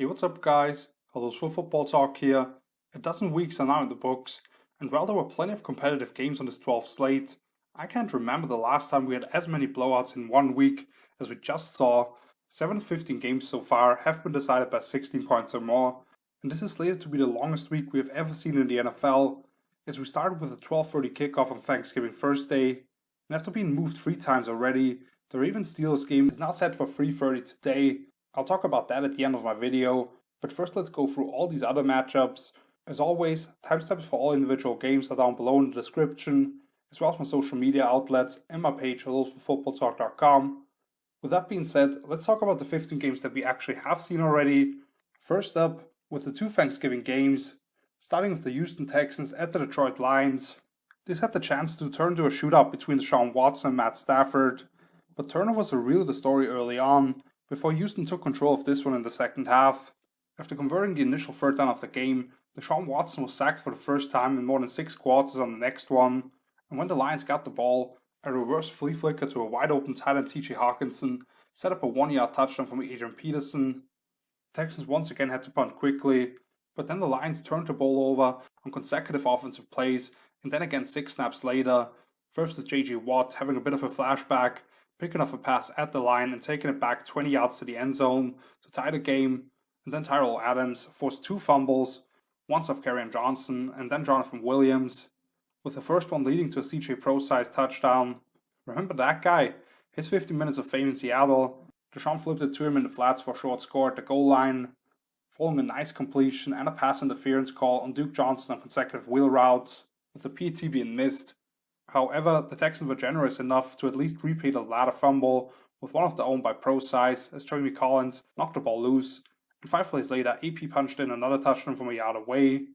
Hey, what's up, guys? Hello, for Football Talk here. A dozen weeks are now in the books, and while there were plenty of competitive games on this 12th slate, I can't remember the last time we had as many blowouts in 1 week as we just saw. 7 of 15 games so far have been decided by 16 points or more, and this is slated to be the longest week we have ever seen in the NFL, as we started with a 12:30 kickoff on Thanksgiving Thursday, and after being moved 3 times already, the Ravens-Steelers game is now set for 3:30 today. I'll talk about that at the end of my video, but first let's go through all these other matchups. As always, timestamps for all individual games are down below in the description, as well as my social media outlets and my page hellosforfootballtalk.com. With that being said, let's talk about the 15 games that we actually have seen already. First up, with the 2 Thanksgiving games, starting with the Houston Texans at the Detroit Lions. This had the chance to turn to a shootout between Deshaun Watson and Matt Stafford, but turnovers were really the story early on, before Houston took control of this one in the second half. After converting the initial third down of the game, Deshaun Watson was sacked for the first time in more than 6 quarters on the next one, and when the Lions got the ball, a reverse flea flicker to a wide open tight end TJ Hawkinson set up a 1-yard touchdown from Adrian Peterson. The Texans once again had to punt quickly, but then the Lions turned the ball over on consecutive offensive plays, and then again 6 snaps later, first with JJ Watt having a bit of a flashback, picking off a pass at the line and taking it back 20 yards to the end zone to tie the game, and then Tyrell Adams forced 2 fumbles, once off Kerryon Johnson and then Jonathan Williams, with the first one leading to a CJ Pro-sized touchdown. Remember that guy? His 15 minutes of fame in Seattle. Deshaun flipped it to him in the flats for a short score at the goal line, following a nice completion and a pass interference call on Duke Johnson on consecutive wheel routes, with the PT being missed. However, the Texans were generous enough to at least repay the latter fumble, with one of their own by Pro-size, as Jamie Collins knocked the ball loose, and 5 plays later, AP punched in another touchdown from a yard away.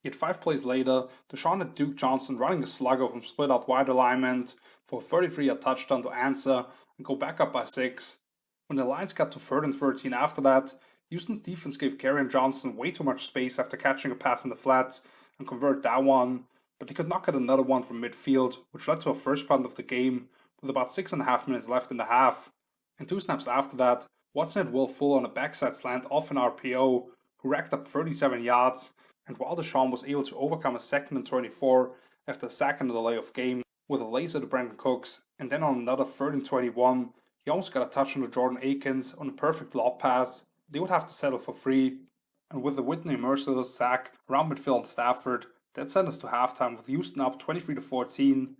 Yet 5 plays later, Deshaun had Duke Johnson running a slugger from split out wide alignment for a 33-yard touchdown to answer and go back up by 6. When the Lions got to 3rd and 13 after that, Houston's defense gave Kerryon Johnson way too much space after catching a pass in the flats and converted that one, but he could not get another one from midfield, which led to a first punt of the game with about 6.5 minutes left in the half. And 2 snaps after that, Watson had Will Fuller on a backside slant off an RPO, who racked up 37 yards, and while Deshaun was able to overcome a 2nd and 24 after a sack and a delay of game with a laser to Brandon Cooks, and then on another 3rd and 21, he almost got a touch on to Jordan Akins on a perfect lob pass. They would have to settle for 3, and with the Whitney Merciless sack around midfield and Stafford, that sent us to halftime with Houston up 23-14.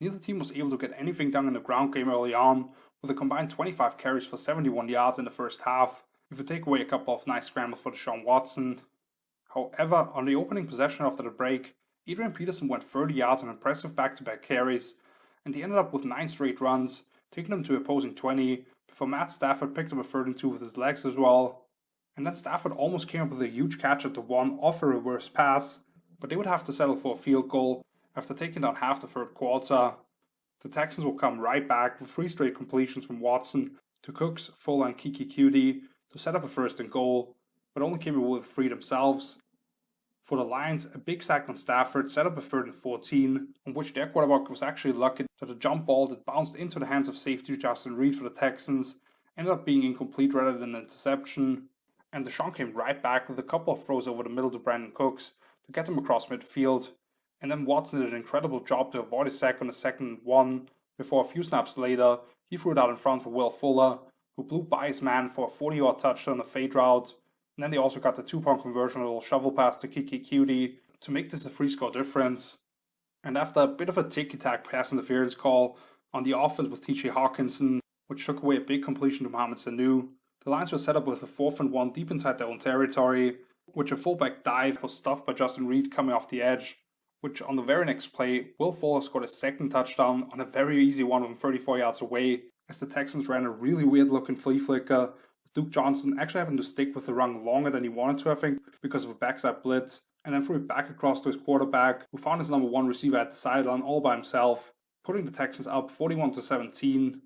Neither team was able to get anything done in the ground game early on, with a combined 25 carries for 71 yards in the first half, if you take away a couple of nice scrambles for Deshaun Watson. However, on the opening possession after the break, Adrian Peterson went 30 yards on impressive back-to-back carries, and he ended up with 9 straight runs, taking them to opposing 20, before Matt Stafford picked up a 3rd and 2 with his legs as well. And then Stafford almost came up with a huge catch at the 1 off a reverse pass, but they would have to settle for a field goal after taking down half the 3rd quarter. The Texans will come right back with 3 straight completions from Watson to Cooks, Fuller, and Kiki Cutie to set up a 1st and goal, but only came away with 3 themselves. For the Lions, a big sack on Stafford set up a 3rd and 14, on which their quarterback was actually lucky that a jump ball that bounced into the hands of safety Justin Reed for the Texans ended up being incomplete rather than an interception, and Deshaun came right back with a couple of throws over the middle to Brandon Cooks to get him across midfield, and then Watson did an incredible job to avoid a sack on the 2nd and 1, before a few snaps later, he threw it out in front for Will Fuller, who blew by his man for a 40-yard touchdown on a fade route, and then they also got the 2-point conversion, a little shovel pass to Kiki Cutie to make this a 3-score difference. And after a bit of a ticky-tack pass interference call on the offense with TJ Hawkinson, which took away a big completion to Mohamed Sanu, the Lions were set up with a 4th and 1 deep inside their own territory, which a fullback dive was stuffed by Justin Reed coming off the edge, which on the very next play, Will Fuller scored a 2nd touchdown on a very easy one from 34 yards away, as the Texans ran a really weird looking flea flicker, with Duke Johnson actually having to stick with the run longer than he wanted to, I think, because of a backside blitz, and then threw it back across to his quarterback, who found his number 1 receiver at the sideline all by himself, putting the Texans up 41-17.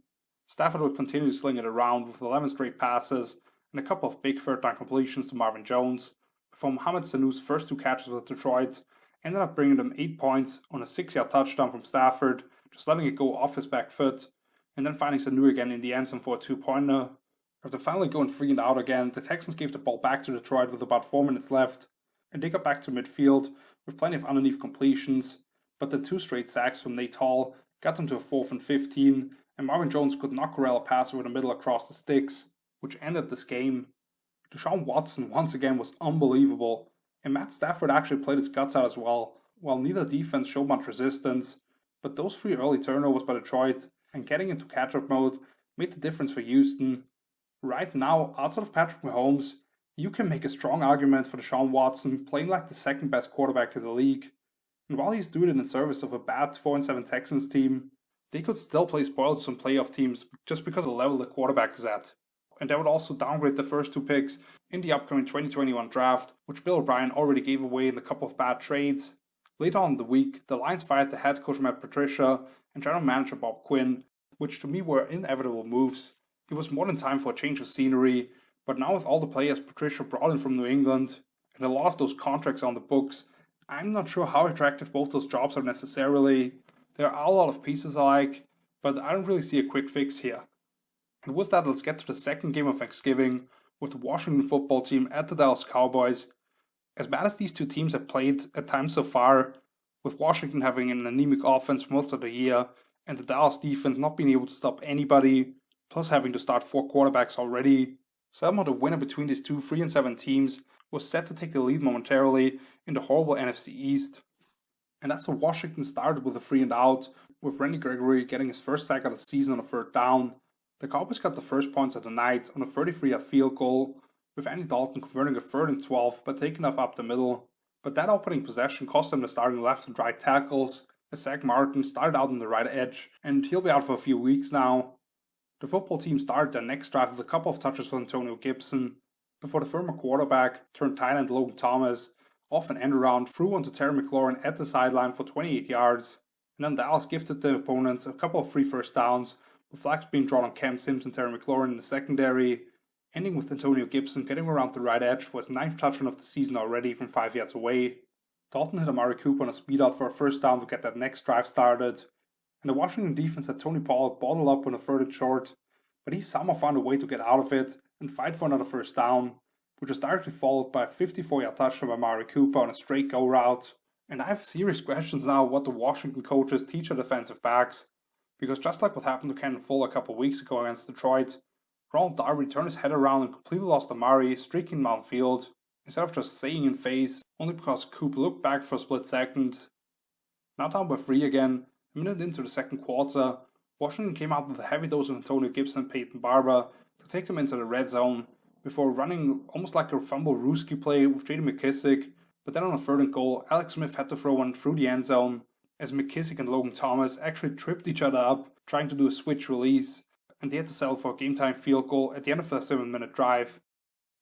Stafford would continue to sling it around with 11 straight passes and a couple of big 3rd down completions to Marvin Jones, before Mohamed Sanu's first 2 catches with Detroit ended up bringing them 8 points on a 6-yard touchdown from Stafford, just letting it go off his back foot, and then finding Sanu again in the end zone for a 2-pointer. After finally going 3-and-out again, the Texans gave the ball back to Detroit with about 4 minutes left, and they got back to midfield with plenty of underneath completions, but the 2 straight sacks from Nate Hall got them to a 4th and 15, and Marvin Jones could not corral a pass over the middle across the sticks, which ended this game. Deshaun Watson once again was unbelievable, and Matt Stafford actually played his guts out as well, while neither defense showed much resistance, but those 3 early turnovers by Detroit and getting into catch-up mode made the difference for Houston. Right now, outside of Patrick Mahomes, you can make a strong argument for Deshaun Watson playing like the second best quarterback in the league. And while he's doing it in service of a bad 4-7 Texans team, they could still play spoiled to some playoff teams just because of the level the quarterback is at. And that would also downgrade the first 2 picks in the upcoming 2021 draft, which Bill O'Brien already gave away in a couple of bad trades. Later on in the week, the Lions fired the head coach Matt Patricia and general manager Bob Quinn, which to me were inevitable moves. It was more than time for a change of scenery, but now with all the players Patricia brought in from New England, and a lot of those contracts on the books, I'm not sure how attractive both those jobs are necessarily. There are a lot of pieces I like, but I don't really see a quick fix here. And with that, let's get to the second game of Thanksgiving, with the Washington football team at the Dallas Cowboys. As bad as these 2 teams have played at times so far, with Washington having an anemic offense for most of the year, and the Dallas defense not being able to stop anybody, plus having to start 4 quarterbacks already, somehow the winner between these 2 3-7 teams was set to take the lead momentarily in the horrible NFC East. And after Washington started with a 3-and-out, with Randy Gregory getting his first sack of the season on a 3rd down, the Cowboys got the first points of the night on a 33-yard field goal, with Andy Dalton converting a 3rd and 12 by taking off up the middle. But that opening possession cost them the starting left and right tackles, as Zach Martin started out on the right edge, and he'll be out for a few weeks now. The football team started their next drive with a couple of touches for Antonio Gibson, before the former quarterback turned tight end Logan Thomas off an end around threw onto Terry McLaurin at the sideline for 28 yards, and then Dallas gifted the opponents a couple of free first downs, with flags being drawn on Cam Sims and Terry McLaurin in the secondary, ending with Antonio Gibson getting around the right edge for his 9th touchdown of the season already from 5 yards away. Dalton hit Amari Cooper on a speed out for a first down to get that next drive started, and the Washington defense had Tony Pollard bottle up on a 3rd and short, but he somehow found a way to get out of it and fight for another first down, which was directly followed by a 54-yard touchdown by Amari Cooper on a straight go route. And I have serious questions now what the Washington coaches teach their defensive backs, because just like what happened to Kendall Fuller a couple weeks ago against Detroit, Ronald Darby turned his head around and completely lost Amari, streaking downfield, instead of just staying in phase, only because Coop looked back for a split second. Now down by 3 again, a minute into the second quarter, Washington came out with a heavy dose of Antonio Gibson and Peyton Barber to take them into the red zone, before running almost like a fumble Ruski play with J.D. McKissick, but then on a 3rd and goal, Alex Smith had to throw one through the end zone, as McKissick and Logan Thomas actually tripped each other up trying to do a switch release, and they had to settle for a game-time field goal at the end of their 7-minute drive.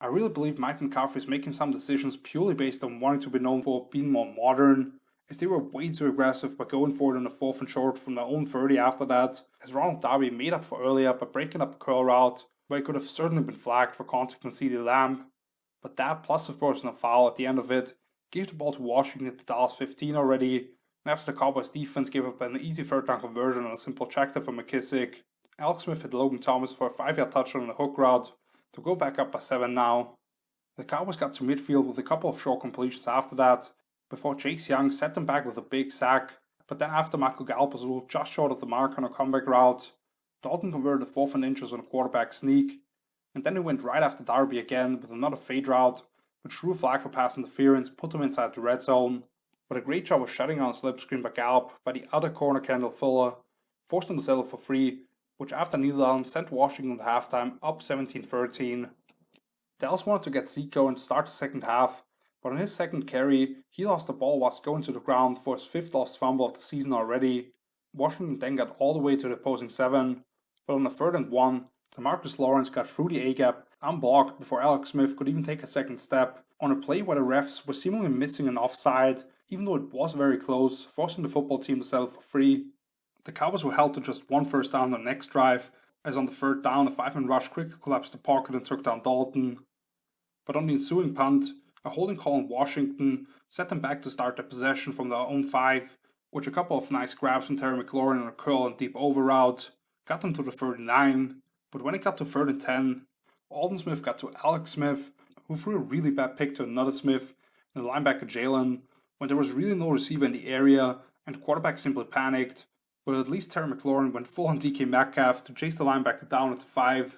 I really believe Mike McCarthy is making some decisions purely based on wanting to be known for being more modern, as they were way too aggressive by going for it on the 4th and short from their own 30 after that, as Ronald Darby made up for earlier by breaking up a curl route where he could have certainly been flagged for contact on CeeDee Lamb. But that, plus of course a foul at the end of it, gave the ball to Washington at the Dallas 15 already, and after the Cowboys defense gave up an easy 3rd down conversion on a simple check there for McKissick, Alex Smith hit Logan Thomas for a 5-yard touchdown on the hook route to go back up by 7 now. The Cowboys got to midfield with a couple of short completions after that, before Chase Young set them back with a big sack, but then after Michael Gallup was ruled just short of the mark on a comeback route, Dalton converted a 4th and inches on a quarterback sneak, and then he went right after Darby again with another fade route, which threw a flag for pass interference, put them inside the red zone, but a great job of shutting down a slip screen by Gallup by the other corner Kendall Fuller, forced them to settle for 3, which after kneel down sent Washington to halftime up 17-13. Dallas wanted to get Zeke going to start the second half, but on his second carry, he lost the ball whilst going to the ground for his 5th lost fumble of the season already. Washington then got all the way to the opposing 7, but on the 3rd and 1, DeMarcus Lawrence got through the A-gap unblocked before Alex Smith could even take a second step on a play where the refs were seemingly missing an offside, even though it was very close, forcing the football team to settle for 3. The Cowboys were held to just 1 first down on the next drive, as on the 3rd down a 5-man rush quickly collapsed the pocket and took down Dalton. But on the ensuing punt, a holding call in Washington set them back to start their possession from their own 5, which a couple of nice grabs from Terry McLaurin on a curl and deep over route got them to the 39, but when it got to 3rd and 10, Alden Smith got to Alex Smith, who threw a really bad pick to another Smith, and the linebacker Jalen, when there was really no receiver in the area, and the quarterback simply panicked, but at least Terry McLaurin went full on DK Metcalf to chase the linebacker down at the 5,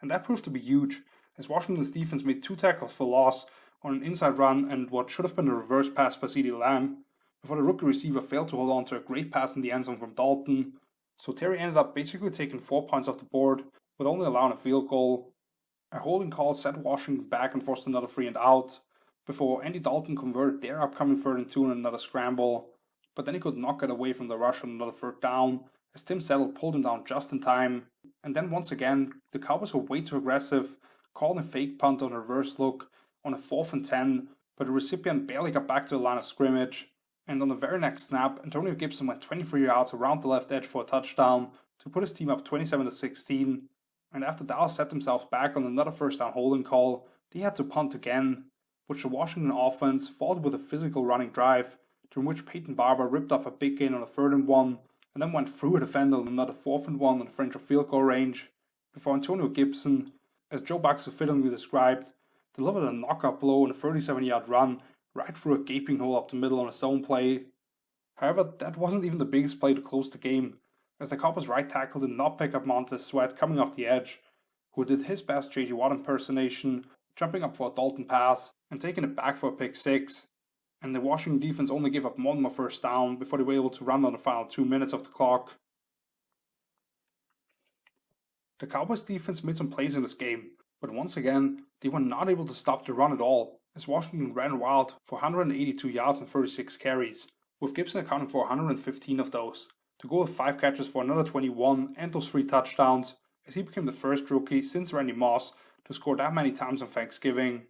and that proved to be huge, as Washington's defense made 2 tackles for loss on an inside run and what should have been a reverse pass by CeeDee Lamb, before the rookie receiver failed to hold on to a great pass in the end zone from Dalton. So Terry ended up basically taking 4 points off the board, with only allowing a field goal. A holding call set Washington back and forced another 3 and out, before Andy Dalton converted their upcoming 3rd and 2 in another scramble, but then he could not get away from the rush on another 3rd down, as Tim Settle pulled him down just in time. And then once again, the Cowboys were way too aggressive, calling a fake punt on a reverse look on a 4th and 10, but the recipient barely got back to the line of scrimmage. And on the very next snap, Antonio Gibson went 23 yards around the left edge for a touchdown to put his team up 27-16. And after Dallas set themselves back on another 1st down holding call, they had to punt again, which the Washington offense followed with a physical running drive, during which Peyton Barber ripped off a big gain on a 3rd and 1, and then went through a defender on another 4th and 1 on the fringe of field goal range, before Antonio Gibson, as Joe Buck so fittingly described, delivered a knockout blow on a 37-yard run right through a gaping hole up the middle on his own play. However, that wasn't even the biggest play to close the game, as the Cowboys right tackle did not pick up Montez Sweat coming off the edge, who did his best J.J. Watt impersonation, jumping up for a Dalton pass and taking it back for a pick 6, and the Washington defense only gave up one more 1st down before they were able to run on the final 2 minutes of the clock. The Cowboys defense made some plays in this game, but once again, they were not able to stop the run at all, as Washington ran wild for 182 yards and 36 carries, with Gibson accounting for 115 of those, to go with 5 catches for another 21 and those 3 touchdowns, as he became the first rookie since Randy Moss to score that many times on Thanksgiving.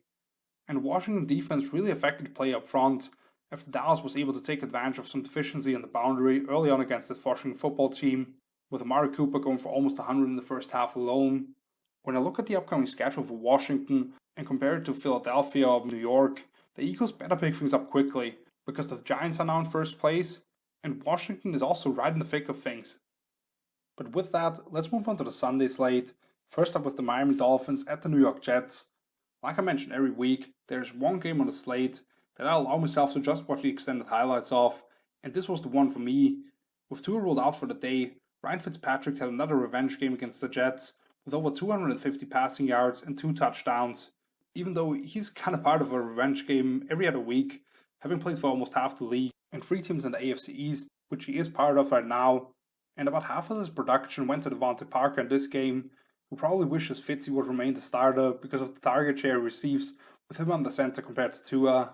And Washington defense really affected the play up front, after Dallas was able to take advantage of some deficiency on the boundary early on against the Washington football team, with Amari Cooper going for almost 100 in the first half alone. When I look at the upcoming schedule for Washington and compare it to Philadelphia or New York, the Eagles better pick things up quickly, because the Giants are now in 1st place, and Washington is also right in the thick of things. But with that, let's move on to the Sunday slate. First up with the Miami Dolphins at the New York Jets. Like I mention every week, there's one game on the slate that I allow myself to just watch the extended highlights of, and this was the one for me. With Tua ruled out for the day, Ryan Fitzpatrick had another revenge game against the Jets, with over 250 passing yards and 2 touchdowns. Even though he's kind of part of a revenge game every other week, having played for almost half the league and 3 teams in the AFC East, which he is part of right now, and about half of his production went to Devontae Parker in this game, who probably wishes Fitzy would remain the starter because of the target share he receives with him on the center compared to Tua.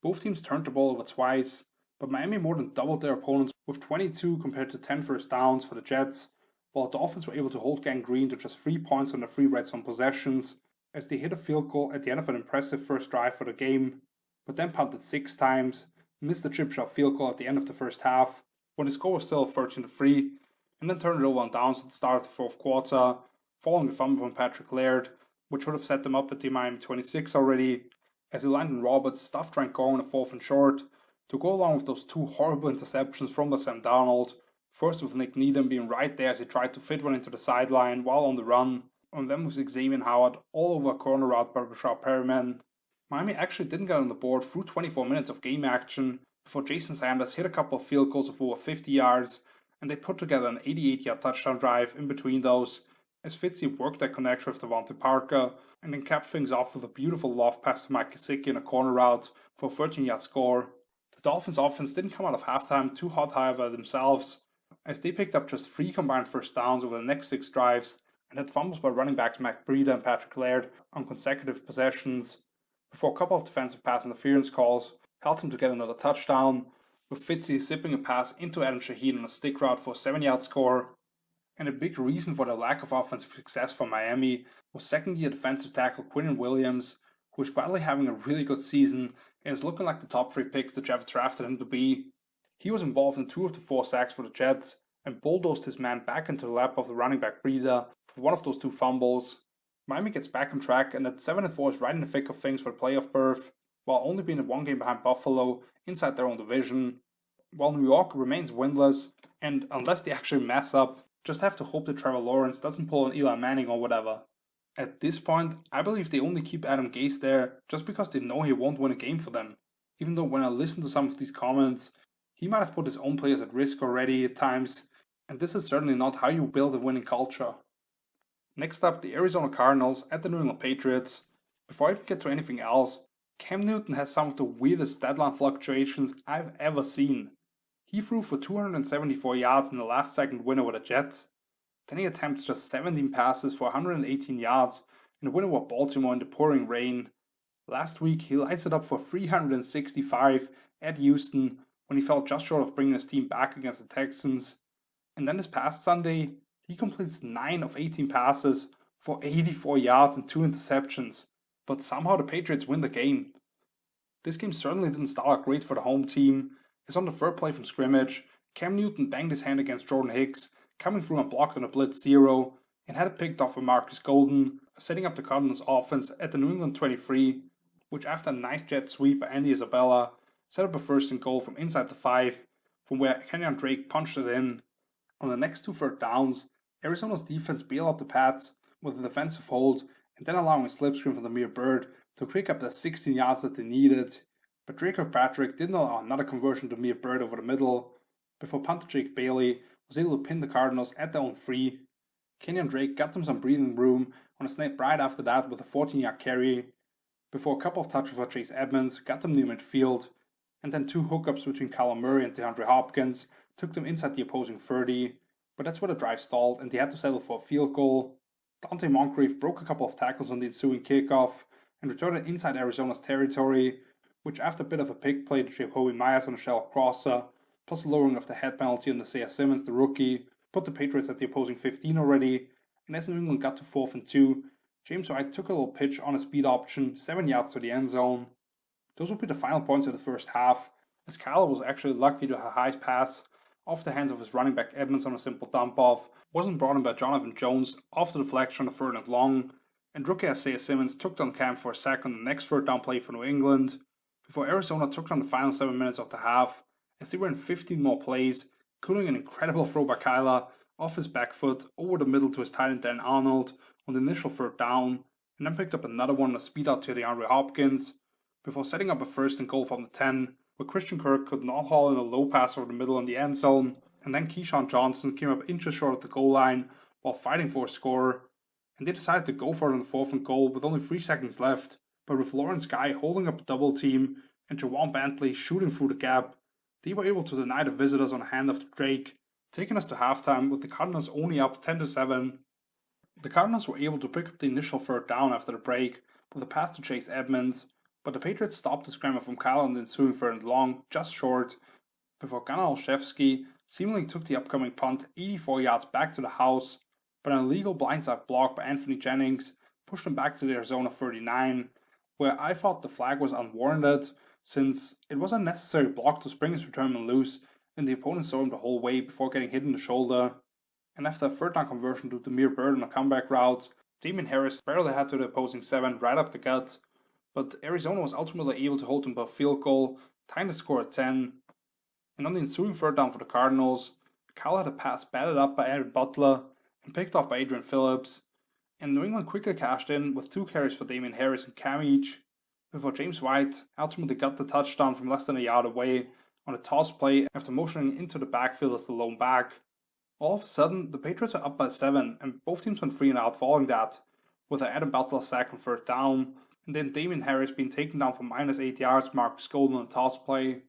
Both teams turned the ball over twice, but Miami more than doubled their opponents with 22 compared to 10 first downs for the Jets, while the Dolphins were able to hold Gang Green to just 3 points on the 3 red zone possessions, as they hit a field goal at the end of an impressive first drive for the game, but then punted 6 times, missed the chip shot field goal at the end of the first half, when the score was still 13-3, and then turned it over on downs at the start of the 4th quarter, following a fumble from Patrick Laird, which would have set them up at the Miami 26 already, as Landon Roberts stuffed Frank Gore on a 4th and short, to go along with those 2 horrible interceptions from the Sam Darnold, first with Nick Needham being right there as he tried to fit one into the sideline while on the run, and then with Xavier Howard all over a corner route by Rashad Perriman. Miami actually didn't get on the board through 24 minutes of game action, before Jason Sanders hit a couple of field goals of over 50 yards, and they put together an 88-yard touchdown drive in between those, as Fitzy worked that connection with Devontae Parker, and then capped things off with a beautiful loft pass to Mike Gesicki in a corner route for a 13-yard score. The Dolphins offense didn't come out of halftime too hot, however, themselves, as they picked up just 3 combined first downs over the next 6 drives, and had fumbles by running backs Mac Breida and Patrick Laird on consecutive possessions, before a couple of defensive pass interference calls helped him to get another touchdown, with Fitzy zipping a pass into Adam Shaheen on a stick route for a 7-yard score. And a big reason for the lack of offensive success for Miami was second-year defensive tackle Quinnen Williams, who is quietly having a really good season and is looking like the top 3 picks the Jets drafted him to be. He was involved in 2 of the 4 sacks for the Jets and bulldozed his man back into the lap of the running back Breida for one of those 2 fumbles. Miami gets back on track and at 7-4 is right in the thick of things for the playoff berth, while only being 1 game behind Buffalo inside their own division, while New York remains winless and, unless they actually mess up, just have to hope that Trevor Lawrence doesn't pull an Eli Manning or whatever. At this point, I believe they only keep Adam Gase there just because they know he won't win a game for them. Even though when I listen to some of these comments, he might have put his own players at risk already at times, and this is certainly not how you build a winning culture. Next up, the Arizona Cardinals at the New England Patriots. Before I even get to anything else, Cam Newton has some of the weirdest deadline fluctuations I've ever seen. He threw for 274 yards in the last-second win over the Jets. Then he attempts just 17 passes for 118 yards in a win over Baltimore in the pouring rain. Last week, he lights it up for 365 at Houston when he fell just short of bringing his team back against the Texans. And then this past Sunday, he completes 9 of 18 passes for 84 yards and 2 interceptions. But somehow the Patriots win the game. This game certainly didn't start out great for the home team, as on the third play from scrimmage, Cam Newton banged his hand against Jordan Hicks, coming through and blocked on a blitz 0, and had it picked off by Marcus Golden, setting up the Cardinals offense at the New England 23, which after a nice jet sweep by Andy Isabella, set up a 1st and goal from inside the 5, from where Kenyon Drake punched it in. On the next 2 third downs, Arizona's defense bailed out the Pats with a defensive hold, and then allowing a slipstream from Damiere Byrd to pick up the 16 yards that they needed. But Drake Kirkpatrick didn't allow another conversion to Damiere Byrd over the middle, before punter Jake Bailey was able to pin the Cardinals at their own 3. Kenyon Drake got them some breathing room on a snap right after that with a 14-yard carry, before a couple of touches for Chase Edmonds got them near midfield, and then 2 hookups between Kyler Murray and DeAndre Hopkins took them inside the opposing 30, but that's where the drive stalled and they had to settle for a field goal. Dante Moncrief broke a couple of tackles on the ensuing kickoff and returned it inside Arizona's territory, which after a bit of a pick play to Jacoby Myers on a shallow crosser, plus the lowering of the head penalty on Isaiah Simmons, the rookie, put the Patriots at the opposing 15 already, and as New England got to 4th and 2, James White took a little pitch on a speed option, 7 yards to the end zone. Those would be the final points of the first half, as Kyler was actually lucky to have a high pass off the hands of his running back Edmonds on a simple dump-off, wasn't brought in by Jonathan Jones off the deflection on the 3rd and long, and rookie Isaiah Simmons took down Cam for a sack on the next 3rd down play for New England, before Arizona took down the final 7 minutes of the half, as they were in 15 more plays, including an incredible throw by Kyler off his back foot over the middle to his tight end Dan Arnold on the initial 3rd down, and then picked up another one on a speed out to DeAndre Hopkins, before setting up a 1st and goal from the 10, where Christian Kirk could not haul in a low pass over the middle in the end zone, and then Keyshawn Johnson came up inches short of the goal line while fighting for a score, and they decided to go for it on the 4th and goal with only 3 seconds left, but with Lawrence Guy holding up a double team and Jawan Bentley shooting through the gap, they were able to deny the visitors on a handoff to Drake, taking us to halftime with the Cardinals only up 10-7. The Cardinals were able to pick up the initial 3rd down after the break with a pass to Chase Edmonds, but the Patriots stopped the scramble from Kyler on the ensuing 3rd and long just short, before Gunnar Olszewski seemingly took the upcoming punt 84 yards back to the house, but an illegal blindside block by Anthony Jennings pushed him back to the Arizona 39, where I thought the flag was unwarranted, since it was a necessary block to spring his returnman loose, and the opponent saw him the whole way before getting hit in the shoulder. And after a 3rd down conversion to Damiere Byrd on a comeback route, Damien Harris barely had to the opposing 7 right up the gut, but Arizona was ultimately able to hold them to a field goal, tying the score at 10. And on the ensuing 3rd down for the Cardinals, Cal had a pass batted up by Aaron Butler and picked off by Adrian Phillips, and New England quickly cashed in with 2 carries for Damien Harris and Cam each, before James White ultimately got the touchdown from less than a yard away on a toss play after motioning into the backfield as the lone back. All of a sudden, the Patriots are up by 7, and both teams went 3 and out following that, with an Adam Butler sack on 3rd down, and then Damien Harris being taken down for -8 yards, Marcus Golden on a toss play,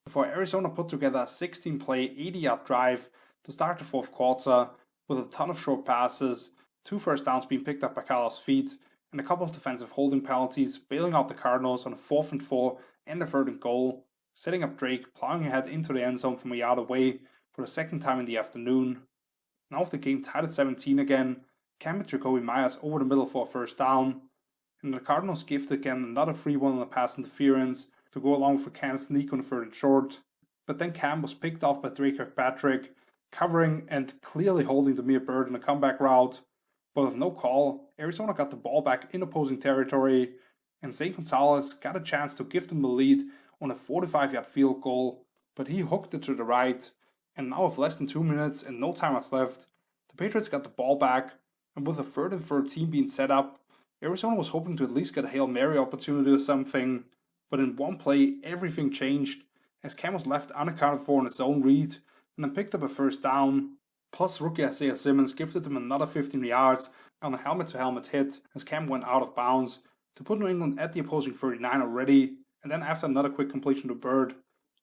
before Arizona put together a 16-play, 80-yard drive to start the 4th quarter with a ton of short passes, 2 first downs being picked up by Kyler's feet, and a couple of defensive holding penalties, bailing out the Cardinals on a 4th and 4 and a 3rd and goal, setting up Drake plowing ahead into the end zone from a yard away for the 2nd time in the afternoon. Now with the game tied at 17 again, Cam with Jacoby Myers over the middle for a 1st down, and the Cardinals gifted again another 3-1 on a pass interference to go along with a Cam sneak on the 3rd and short, but then Cam was picked off by Drake Kirkpatrick, covering and clearly holding Damiere Byrd in a comeback route, but with no call, Arizona got the ball back in opposing territory, and Zane Gonzalez got a chance to give them the lead on a 45-yard field goal, but he hooked it to the right, and now with less than 2 minutes and no timeouts left, the Patriots got the ball back, and with a 3rd and 13 being set up, Arizona was hoping to at least get a Hail Mary opportunity or something, but in one play, everything changed as Cam was left unaccounted for in his own read and then picked up a first down. Plus, rookie Isaiah Simmons gifted him another 15 yards on a helmet-to-helmet hit as Cam went out of bounds to put New England at the opposing 39 already, and then after another quick completion to Bird,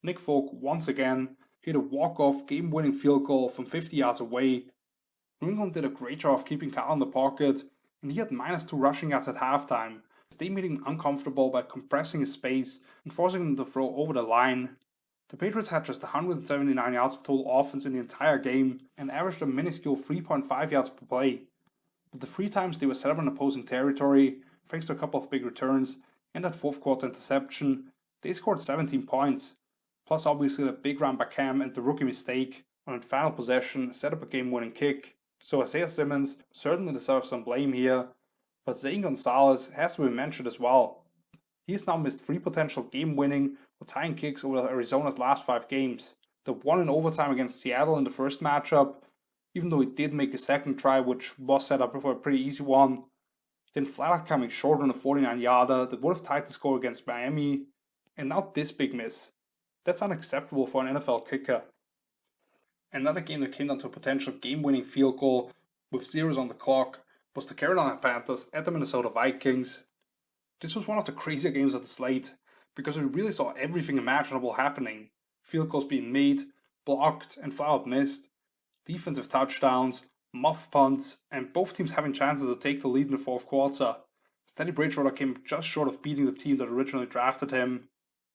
Nick Folk once again hit a walk-off game-winning field goal from 50 yards away. New England did a great job of keeping Kyle in the pocket, and he had -2 rushing yards at halftime, as they made him uncomfortable by compressing his space and forcing him to throw over the line. The Patriots had just 179 yards of total offense in the entire game and averaged a minuscule 3.5 yards per play. But the 3 times they were set up in opposing territory, thanks to a couple of big returns and that fourth quarter interception, they scored 17 points. Plus obviously the big run by Cam and the rookie mistake on its final possession set up a game-winning kick. So Isaiah Simmons certainly deserves some blame here, but Zane Gonzalez has to be mentioned as well. He has now missed 3 potential game-winning or tying kicks over Arizona's last 5 games. The one in overtime against Seattle in the first matchup, even though he did make a second try which was set up for a pretty easy one. Then flat out coming short on a 49-yarder that would have tied the score against Miami. And now this big miss. That's unacceptable for an NFL kicker. Another game that came down to a potential game-winning field goal with zeros on the clock was the Carolina Panthers at the Minnesota Vikings. This was one of the crazier games of the slate because we really saw everything imaginable happening. Field goals being made, blocked, and flat out missed. Defensive touchdowns, muff punts, and both teams having chances to take the lead in the fourth quarter. Teddy Bridgewater came just short of beating the team that originally drafted him.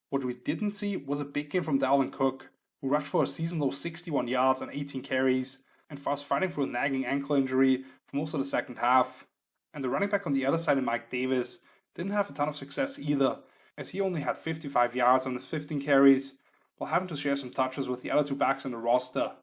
What we didn't see was a big game from Dalvin Cook, who rushed for a season-low 61 yards and 18 carries, and was fighting through a nagging ankle injury for most of the second half. And the running back on the other side, Mike Davis, didn't have a ton of success either, as he only had 55 yards on his 15 carries, while having to share some touches with the other 2 backs on the roster.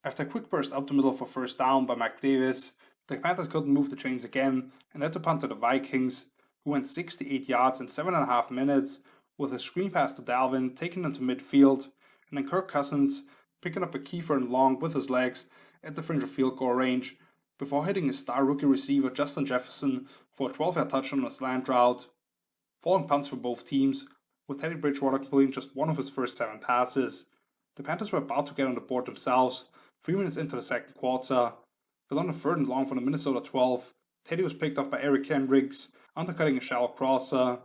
After a quick burst up the middle for first down by Mike Davis, the Panthers couldn't move the chains again and had to punt to the Vikings, who went 68 yards in 7.5 minutes with a screen pass to Dalvin taken into midfield, and then Kirk Cousins picking up a key third and long with his legs at the fringe of field goal range, before hitting his star rookie receiver Justin Jefferson for a 12-yard touchdown on a slant route. Following punts for both teams, with Teddy Bridgewater completing just one of his first 7 passes, the Panthers were about to get on the board themselves 3 minutes into the second quarter, but on the third and long from the Minnesota 12, Teddy was picked off by Eric Kendricks, undercutting a shallow crosser,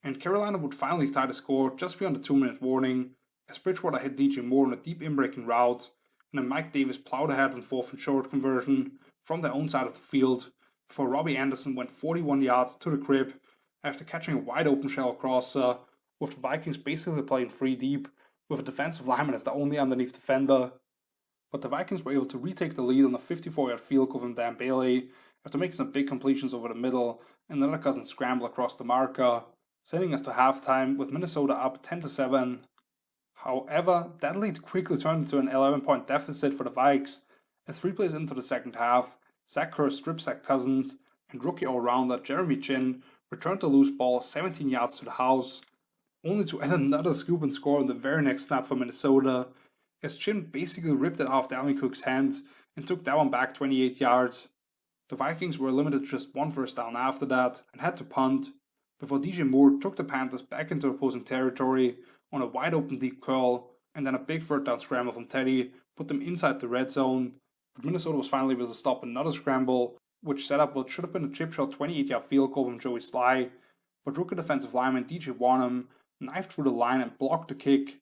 and Carolina would finally tie the score just beyond the 2-minute warning as Bridgewater hit DJ Moore on a deep in-breaking route, and then Mike Davis plowed ahead on 4th and short conversion from their own side of the field before Robbie Anderson went 41 yards to the crib after catching a wide-open shallow crosser, with the Vikings basically playing 3 deep with a defensive lineman as the only underneath defender. But the Vikings were able to retake the lead on a 54-yard field goal from Dan Bailey after making some big completions over the middle and another Cousins scramble across the marker, sending us to halftime with Minnesota up 10-7. However, that lead quickly turned into an 11-point deficit for the Vikes as 3 plays into the second half, Zach Kerr strip-sacked Cousins, and rookie all-rounder Jeremy Chinn returned the loose ball 17 yards to the house, only to add another scoop and score on the very next snap for Minnesota, as Chinn basically ripped it off Dalvin Cook's hands and took that one back 28 yards. The Vikings were limited to just 1 first down after that and had to punt, before DJ Moore took the Panthers back into opposing territory on a wide open deep curl, and then a big third down scramble from Teddy put them inside the red zone, but Minnesota was finally able to stop another scramble, which set up what should have been a chip shot 28-yard field goal from Joey Sly, but rookie defensive lineman DJ Warnham knifed through the line and blocked the kick.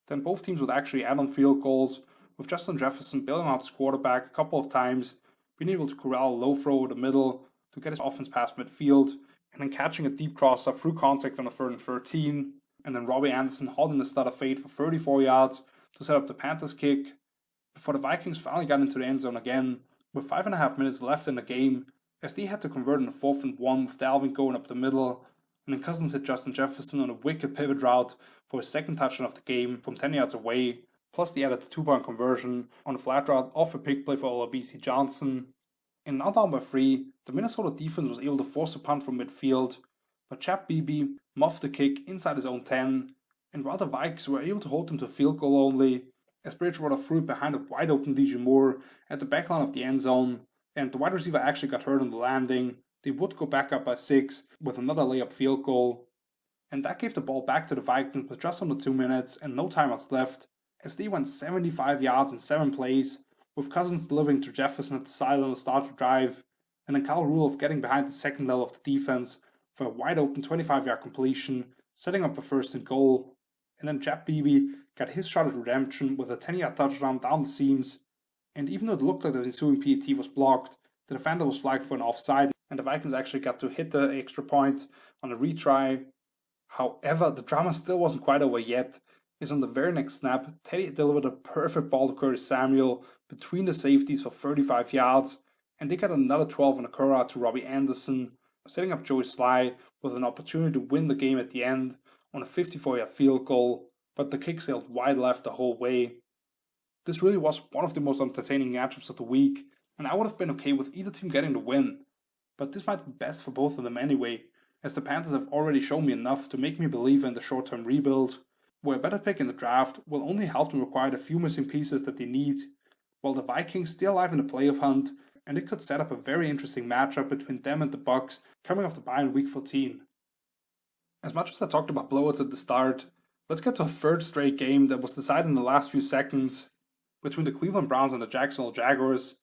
Then both teams would actually add on field goals, with Justin Jefferson bailing out his quarterback a couple of times, being able to corral a low throw over the middle to get his offense past midfield, and then catching a deep crosser through contact on a 3rd and 13, and then Robbie Anderson holding the stud of fade for 34 yards to set up the Panthers kick, before the Vikings finally got into the end zone again, with 5.5 minutes left in the game, as they had to convert on a 4th and 1 with Dalvin going up the middle, and then Cousins hit Justin Jefferson on a wicked pivot route for his second touchdown of the game from 10 yards away, plus they added the 2-point conversion on a flat route off a pick play for Olabisi Johnson. And now down by 3, the Minnesota defense was able to force a punt from midfield, but Chap Beebe muffed the kick inside his own 10, and while the Vikes were able to hold him to a field goal only, as Bridgewater threw it behind a wide open DJ Moore at the back line of the end zone, and the wide receiver actually got hurt on the landing, they would go back up by 6 with another layup field goal. And that gave the ball back to the Vikings with just under 2 minutes and no timeouts left, as they went 75 yards in 7 plays, with Cousins delivering to Jefferson at the sideline to start the drive, and then Kyle Rudolph getting behind the second level of the defense for a wide open 25-yard completion, setting up a 1st and goal. And then Jap Beebe got his shot at redemption with a 10-yard touchdown down the seams. And even though it looked like the ensuing PAT was blocked, the defender was flagged for an offside, and the Vikings actually got to hit the extra point on a retry. However, the drama still wasn't quite over yet, as on the very next snap, Teddy delivered a perfect ball to Curtis Samuel between the safeties for 35 yards, and they got another 12 on a curl to Robbie Anderson, setting up Joey Sly with an opportunity to win the game at the end on a 54-yard field goal, but the kick sailed wide left the whole way. This really was one of the most entertaining matchups of the week, and I would have been okay with either team getting the win, but this might be best for both of them anyway, as the Panthers have already shown me enough to make me believe in the short-term rebuild, where a better pick in the draft will only help them acquire the few missing pieces that they need, while the Vikings stay alive in the playoff hunt, and it could set up a very interesting matchup between them and the Bucs coming off the bye in Week 14. As much as I talked about blowouts at the start, let's get to a third straight game that was decided in the last few seconds between the Cleveland Browns and the Jacksonville Jaguars.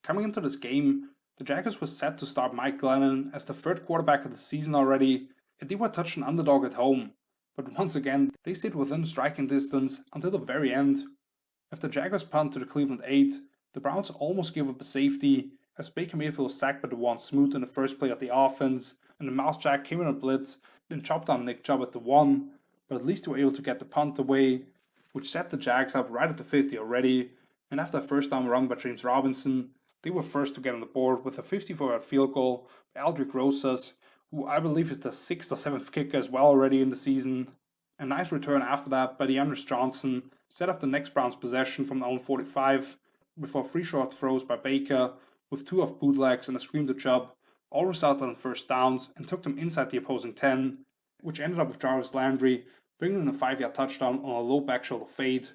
Coming into this game, the Jaguars were set to start Mike Glennon as the third quarterback of the season already, and they were touched an underdog at home. But once again, they stayed within striking distance until the very end. After the Jaguars punt to the Cleveland 8, the Browns almost gave up a safety as Baker Mayfield was sacked by DeJuan Smoot in the first play of the offense, and the Mouse Jack came in a blitz, then chopped down Nick Chubb at the 1, but at least they were able to get the punt away, which set the Jags up right at the 50 already, and after a first down run by James Robinson, they were first to get on the board with a 54-yard field goal by Aldrick Rosas, who I believe is the 6th or 7th kicker as well already in the season. A nice return after that by DeAndre Johnson set up the next Browns possession from their own 45, before 3 short throws by Baker, with 2 off bootlegs and a screen to Chubb, all resulted in first downs and took them inside the opposing 10, which ended up with Jarvis Landry bringing in a 5-yard touchdown on a low back shoulder fade.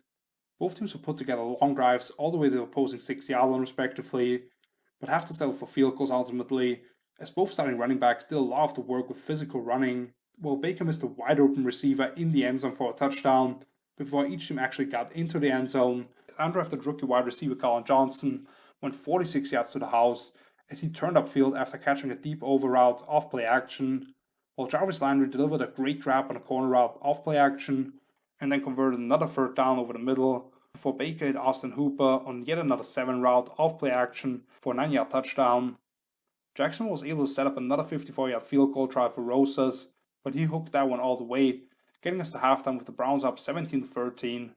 Both teams would put together long drives all the way to the opposing 6-yard line respectively, but have to settle for field goals ultimately, as both starting running backs did a lot of the work with physical running, while Baker missed a wide open receiver in the end zone for a touchdown, before each team actually got into the end zone. Undrafted rookie wide receiver Colin Johnson went 46 yards to the house as he turned upfield after catching a deep over route off play action, while Jarvis Landry delivered a great grab on a corner route off play action, and then converted another third down over the middle, before Baker hit Austin Hooper on yet another 7 route off play action for a 9-yard touchdown. Jacksonville was able to set up another 54-yard field goal try for Rosas, but he hooked that one all the way, getting us to halftime with the Browns up 17-13.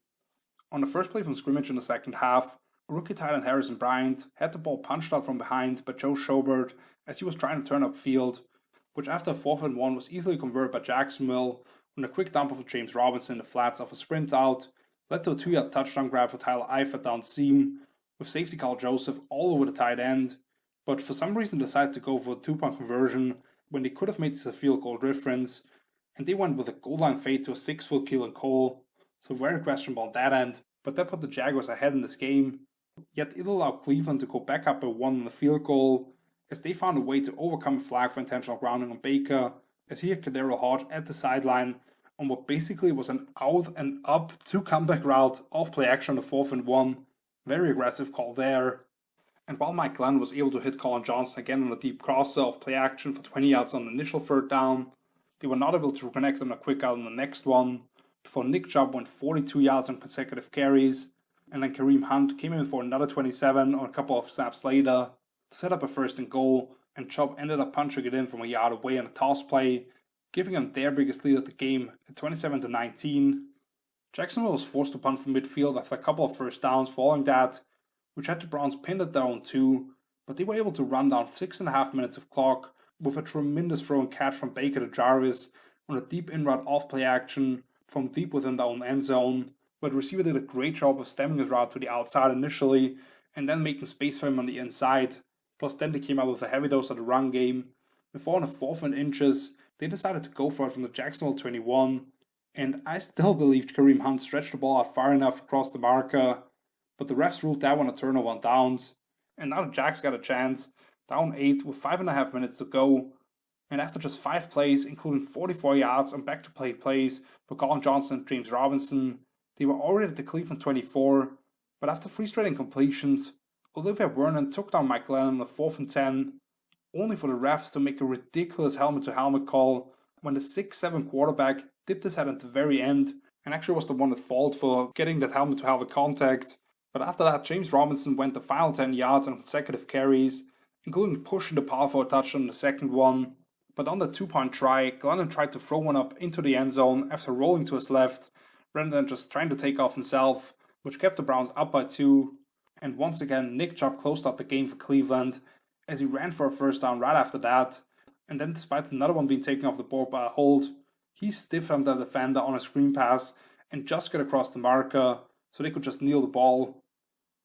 On the first play from scrimmage in the second half, rookie tight end Harrison Bryant had the ball punched out from behind by Joe Schobert as he was trying to turn upfield, which after a 4th and 1 was easily converted by Jacksonville when a quick dump of James Robinson in the flats off a sprint out led to a 2-yard touchdown grab for Tyler Eifert down seam, with safety Carl Joseph all over the tight end, but for some reason decided to go for a 2-point conversion when they could have made this a field goal difference, and they went with a goal line fade to a 6-foot Keelan Cole, so very questionable on that end, but that put the Jaguars ahead in this game. Yet it allowed Cleveland to go back up by 1 on the field goal, as they found a way to overcome a flag for intentional grounding on Baker, as he had Kadero Hodge at the sideline on what basically was an out and up 2 comeback route off play action on the 4th and 1. Very aggressive call there. And while Mike Glenn was able to hit Colin Johnson again on a deep crosser off play action for 20 yards on the initial third down, they were not able to connect on a quick out on the next one, before Nick Chubb went 42 yards on consecutive carries, and then Kareem Hunt came in for another 27 on a couple of snaps later to set up a 1st and goal, and Chubb ended up punching it in from a yard away on a toss play, giving them their biggest lead of the game at 27-19. Jacksonville was forced to punt from midfield after a couple of first downs following that, which had the Browns pinned at their own 2, but they were able to run down 6.5 minutes of clock with a tremendous throw and catch from Baker to Jarvis on a deep in-route off-play action from deep within their own end zone, where the receiver did a great job of stemming his route to the outside initially and then making space for him on the inside. Plus then they came out with a heavy dose of the run game. Before on a 4th and inches, they decided to go for it from the Jacksonville 21, and I still believed Kareem Hunt stretched the ball out far enough across the marker, but the refs ruled that one a turnover on downs. And now the Jags got a chance down 8 with 5.5 minutes to go. And after just 5 plays, including 44 yards on back-to-play plays for Colin Johnson and James Robinson, they were already at the Cleveland 24, but after 3 straight incompletions, Olivia Vernon took down Mike Glennon on the 4th and 10, only for the refs to make a ridiculous helmet-to-helmet call when the 6'7" quarterback dipped his head at the very end and actually was the one at fault for getting that helmet-to-helmet contact. But after that, James Robinson went the final 10 yards on consecutive carries, including pushing the ball for a touchdown on the second one. But on the 2-point try, Glennon tried to throw one up into the end zone after rolling to his left, rather than just trying to take off himself, which kept the Browns up by 2. And once again, Nick Chubb closed out the game for Cleveland, as he ran for a first down right after that. And then despite another one being taken off the board by a hold, he stiff-armed the defender on a screen pass and just got across the marker, so they could just kneel the ball.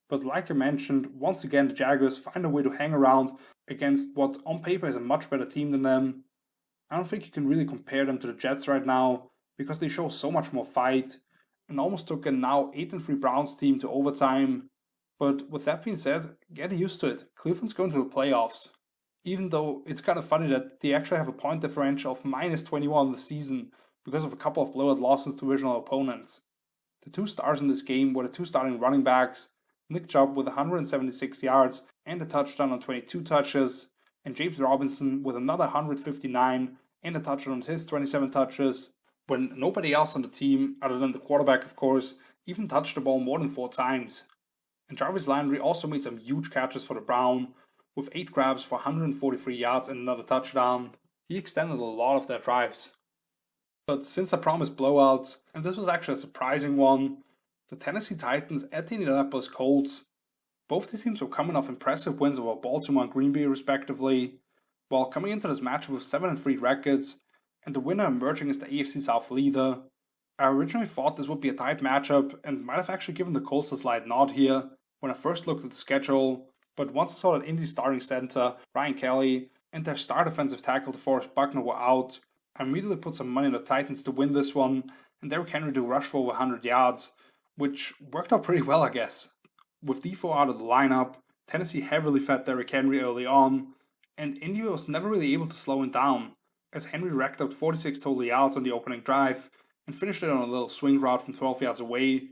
But like I mentioned, once again the Jaguars find a way to hang around against what on paper is a much better team than them. I don't think you can really compare them to the Jets right now, because they show so much more fight, and almost took a now 8-3 Browns team to overtime. But with that being said, get used to it. Cleveland's going to the playoffs. Even though it's kind of funny that they actually have a point differential of minus 21 in the season because of a couple of blowout losses to divisional opponents. The 2 stars in this game were the 2 starting running backs, Nick Chubb with 176 yards and a touchdown on 22 touches, and James Robinson with another 159 and a touchdown on his 27 touches, when nobody else on the team, other than the quarterback of course, even touched the ball more than 4 times. And Jarvis Landry also made some huge catches for the Browns, with 8 grabs for 143 yards and another touchdown. He extended a lot of their drives. But since I promised blowouts, and this was actually a surprising one, the Tennessee Titans at the Indianapolis Colts. Both these teams were coming off impressive wins over Baltimore and Green Bay respectively, while coming into this match with 7-3 records, and the winner emerging as the AFC South leader. I originally thought this would be a tight matchup and might have actually given the Colts a slight nod here when I first looked at the schedule, but once I saw that Indy's starting center, Ryan Kelly, and their star defensive tackle DeForest Buckner were out, I immediately put some money on the Titans to win this one, and Derrick Henry to rush for over 100 yards, which worked out pretty well I guess. With D4 out of the lineup, Tennessee heavily fed Derrick Henry early on, and Indy was never really able to slow him down, as Henry racked up 46 total yards on the opening drive, and finished it on a little swing route from 12 yards away.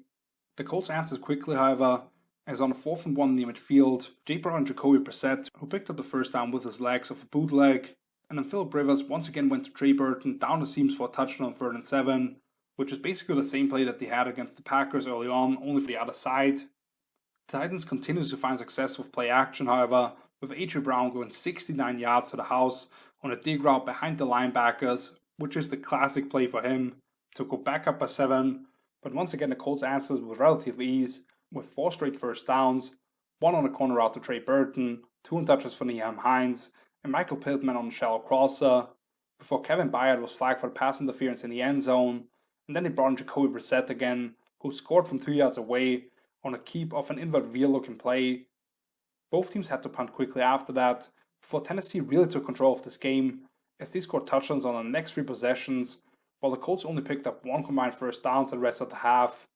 The Colts answered quickly however, as on a 4th and 1 near midfield, Jay Brown and Jacoby Brissett, who picked up the first down with his legs off a bootleg, and then Philip Rivers once again went to Trey Burton down the seams for a touchdown on 3rd and 7, which is basically the same play that they had against the Packers early on, only for the other side. The Titans continues to find success with play action however, with A.J. Brown going 69 yards to the house on a dig route behind the linebackers, which is the classic play for him, to go back up by 7, but once again the Colts answered with relative ease, with 4 straight first downs, 1 on a corner route to Trey Burton, 2 on touches for Nyheim Hines, and Michael Pittman on a shallow crosser, before Kevin Byard was flagged for pass interference in the end zone, and then they brought in Jacoby Brissett again, who scored from 2 yards away on a keep of an invert veer looking play. Both teams had to punt quickly after that, before Tennessee really took control of this game, as they scored touchdowns on the next 3 possessions, while the Colts only picked up 1 combined first down to the rest of the half.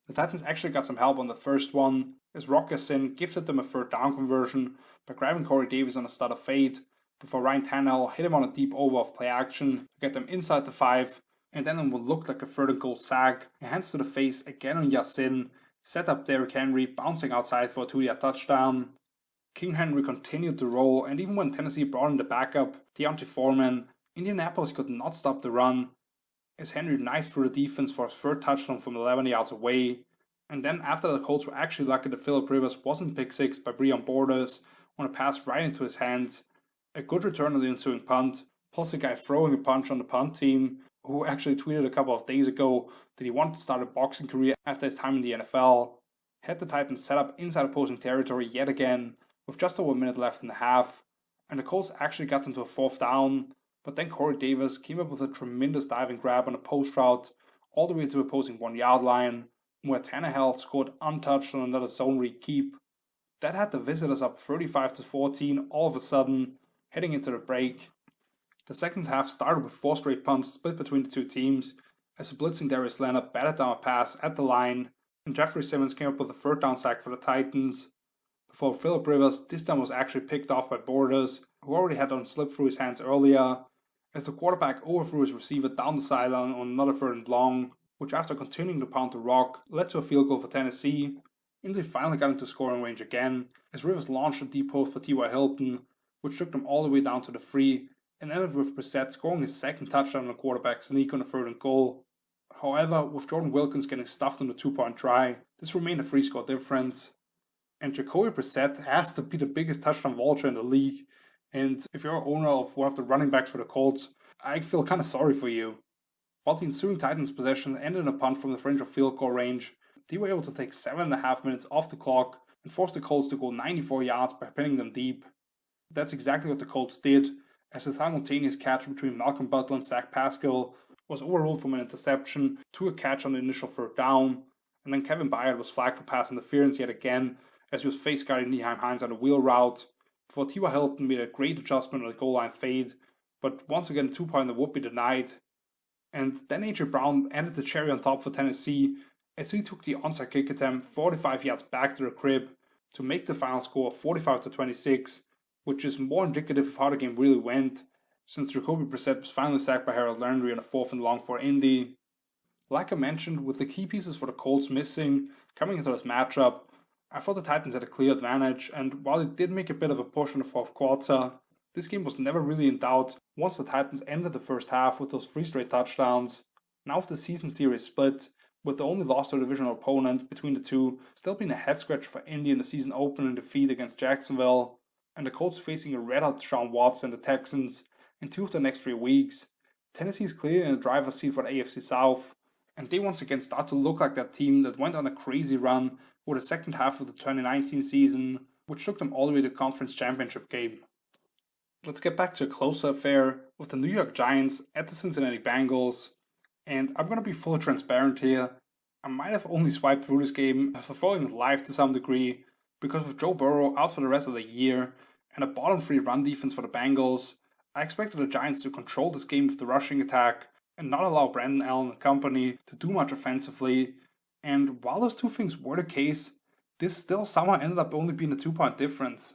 The Titans actually got some help on the first one, as Rock Ya-Sin gifted them a 3rd down conversion by grabbing Corey Davis on a stutter fade, before Ryan Tannehill hit him on a deep over of play action to get them inside the 5, and then on what looked like a 3rd and goal sack, a hands to the face again on Ya-Sin, set up Derrick Henry bouncing outside for a 2-yard touchdown. King Henry continued to roll, and even when Tennessee brought in the backup, Deontay Foreman, Indianapolis could not stop the run, as Henry knifed through the defense for his 3rd touchdown from 11 yards away. And then after the Colts were actually lucky that Philip Rivers wasn't pick 6 by Breon Borders on a pass right into his hands, a good return on the ensuing punt, plus a guy throwing a punch on the punt team, who actually tweeted a couple of days ago that he wanted to start a boxing career after his time in the NFL, had the Titans set up inside opposing territory yet again, with just over a minute left in the half, and the Colts actually got them to a 4th down, but then Corey Davis came up with a tremendous diving grab on a post route all the way to opposing 1-yard line, where Tannehill scored untouched on another zone read keep. That had the visitors up 35-14 all of a sudden, heading into the break. The second half started with 4 straight punts split between the 2 teams, as the blitzing Darius Leonard batted down a pass at the line, and Jeffrey Simmons came up with a 3rd down sack for the Titans, For Phillip Rivers, this time was actually picked off by Borders, who already had one slip through his hands earlier, as the quarterback overthrew his receiver down the sideline on another 3rd and long, which after continuing to pound the rock, led to a field goal for Tennessee. Indy finally got into scoring range again, as Rivers launched a deep post for T.Y. Hilton, which took them all the way down to the 3, and ended with Brissett scoring his 2nd touchdown on a quarterback sneak on the 3rd and goal. However, with Jordan Wilkins getting stuffed on the 2-point try, this remained a 3-score difference. And Jacoby Brissett has to be the biggest touchdown vulture in the league, and if you're an owner of one of the running backs for the Colts, I feel kind of sorry for you. While the ensuing Titans possession ended in a punt from the fringe of field goal range, they were able to take 7.5 minutes off the clock and force the Colts to go 94 yards by pinning them deep. That's exactly what the Colts did, as a simultaneous catch between Malcolm Butler and Zach Pascal was overruled from an interception to a catch on the initial 3rd down, and then Kevin Byard was flagged for pass interference yet again, as he was face guarding Nyheim Hines on a wheel route. For T.Y. Hilton made a great adjustment on the goal line fade, but once again 2-pointer would be denied. And then A.J. Brown ended the cherry on top for Tennessee, as he took the onside kick attempt 45 yards back to the crib to make the final score 45-26, which is more indicative of how the game really went, since Jacoby Brissett was finally sacked by Harold Landry on a 4th and long for Indy. Like I mentioned, with the key pieces for the Colts missing coming into this matchup, I thought the Titans had a clear advantage, and while they did make a bit of a push in the 4th quarter, this game was never really in doubt once the Titans ended the first half with those 3 straight touchdowns. Now with the season series split, with the only loss to a divisional opponent between the two still being a head-scratcher for Indy in the season opening defeat against Jacksonville, and the Colts facing a red-hot Deshaun Watson and the Texans in 2 of the next 3 weeks, Tennessee is clearly in the driver's seat for the AFC South, and they once again start to look like that team that went on a crazy run over the second half of the 2019 season, which took them all the way to the conference championship game. Let's get back to a closer affair with the New York Giants at the Cincinnati Bengals, and I'm going to be fully transparent here. I might have only swiped through this game after following it live to some degree, because with Joe Burrow out for the rest of the year and a bottom 3 run defense for the Bengals, I expected the Giants to control this game with the rushing attack and not allow Brandon Allen and company to do much offensively. And while those two things were the case, this still somehow ended up only being a 2-point difference.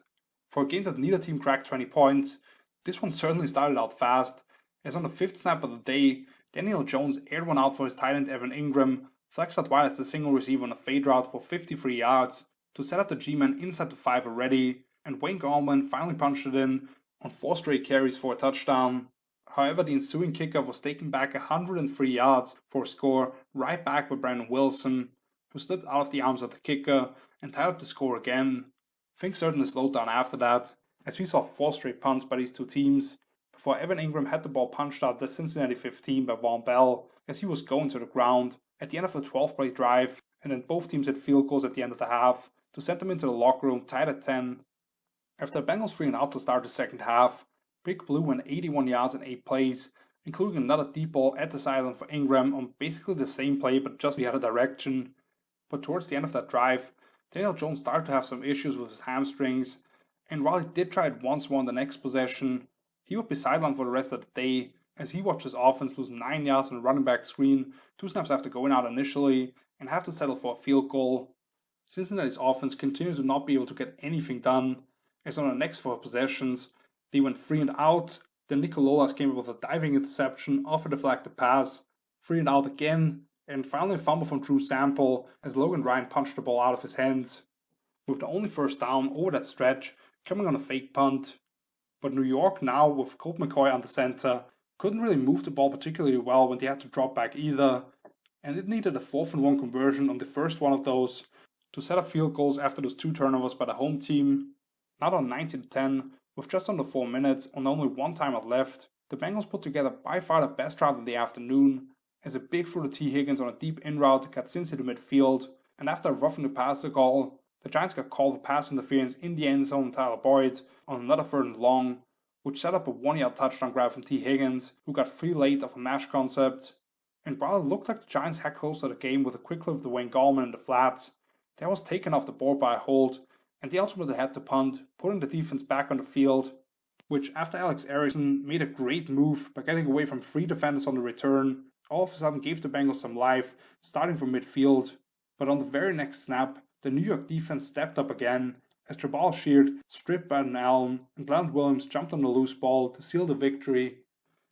For a game that neither team cracked 20 points, this one certainly started out fast, as on the 5th snap of the day, Daniel Jones aired one out for his tight end Evan Ingram, flexed out wide as the single receiver on a fade route for 53 yards to set up the G-man inside the 5 already, and Wayne Gallman finally punched it in on 4 straight carries for a touchdown. However, the ensuing kickoff was taken back 103 yards for a score right back by Brandon Wilson, who slipped out of the arms of the kicker and tied up the score again. Things certainly slowed down after that, as we saw 4 straight punts by these two teams, before Evan Ingram had the ball punched out the Cincinnati 15 by Von Bell as he was going to the ground at the end of a 12-play drive, and then both teams had field goals at the end of the half to send them into the locker room tied at 10. After the Bengals 3 and out to start the second half, Big Blue went 81 yards in 8 plays, including another deep ball at the sideline for Ingram on basically the same play but just the other direction. But towards the end of that drive, Daniel Jones started to have some issues with his hamstrings, and while he did try it once more on the next possession, he would be sidelined for the rest of the day as he watched his offense lose 9 yards on a running back screen 2 snaps after going out initially and have to settle for a field goal. Cincinnati's offense continued to not be able to get anything done, as on the next 4 possessions, they went 3 and out, then Nico Lolas came up with a diving interception off a deflected pass, 3 and out again, and finally a fumble from Drew Sample as Logan Ryan punched the ball out of his hands, with the only first down over that stretch coming on a fake punt. But New York now, with Colt McCoy on the center, couldn't really move the ball particularly well when they had to drop back either, and it needed a 4th and 1 conversion on the first one of those to set up field goals after those 2 turnovers by the home team. Not on 19-10, with just under 4 minutes and only 1 timeout left, the Bengals put together by far the best drive of the afternoon, as a big throw to T. Higgins on a deep in route got Cincy to midfield, and after a roughing the passer call, the Giants got called for pass interference in the end zone on Tyler Boyd on another 3rd and long, which set up a 1-yard touchdown grab from T. Higgins, who got free late off a mash concept. And while it looked like the Giants had close to the game with a quick flip to Wayne Gallman in the flats, that was taken off the board by a hold, and they ultimately had to punt, putting the defense back on the field, which after Alex Erickson made a great move by getting away from 3 defenders on the return, all of a sudden gave the Bengals some life, starting from midfield. But on the very next snap, the New York defense stepped up again, as Jabal sheared, stripped Brandon Allen, and Leonard Williams jumped on the loose ball to seal the victory